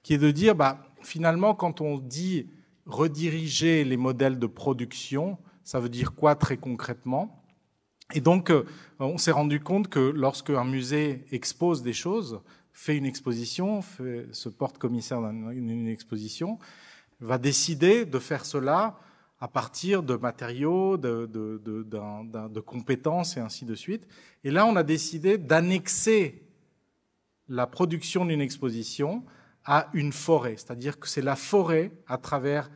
Speaker 6: qui est de dire, finalement, quand on dit rediriger les modèles de production, ça veut dire quoi très concrètement ? Et donc, on s'est rendu compte que lorsque un musée expose des choses, fait une exposition, se porte commissaire d'une exposition, va décider de faire cela à partir de matériaux, de compétences et ainsi de suite. Et là, on a décidé d'annexer la production d'une exposition à une forêt. C'est-à-dire que c'est la forêt, à travers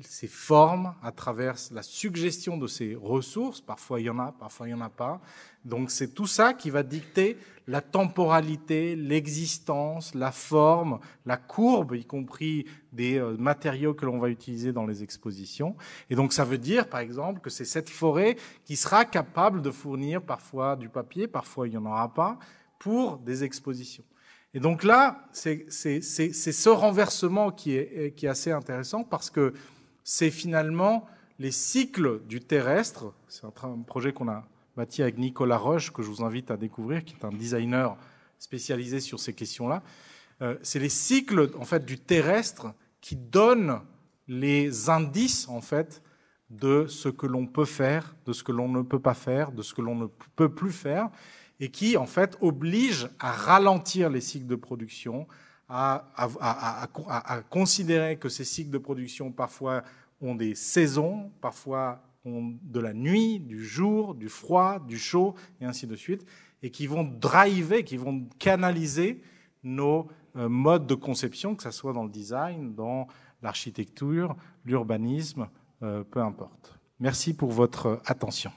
Speaker 6: ces formes, à travers la suggestion de ces ressources. Parfois il y en a, parfois il n'y en a pas. Donc c'est tout ça qui va dicter la temporalité, l'existence, la forme, la courbe, y compris des matériaux que l'on va utiliser dans les expositions. Et donc ça veut dire, par exemple, que c'est cette forêt qui sera capable de fournir parfois du papier, parfois il n'y en aura pas, pour des expositions. Et donc là, c'est ce renversement qui est assez intéressant parce que c'est finalement les cycles du terrestre. C'est un projet qu'on a bâti avec Nicolas Roche, que je vous invite à découvrir, qui est un designer spécialisé sur ces questions-là. C'est les cycles en fait, du terrestre qui donnent les indices en fait, de ce que l'on peut faire, de ce que l'on ne peut pas faire, de ce que l'on ne peut plus faire, et qui en fait obligent à ralentir les cycles de production, à considérer que ces cycles de production parfois ont des saisons, parfois ont de la nuit, du jour, du froid, du chaud, et ainsi de suite, et qui vont driver, qui vont canaliser nos modes de conception, que ce soit dans le design, dans l'architecture, l'urbanisme, peu importe. Merci pour votre attention.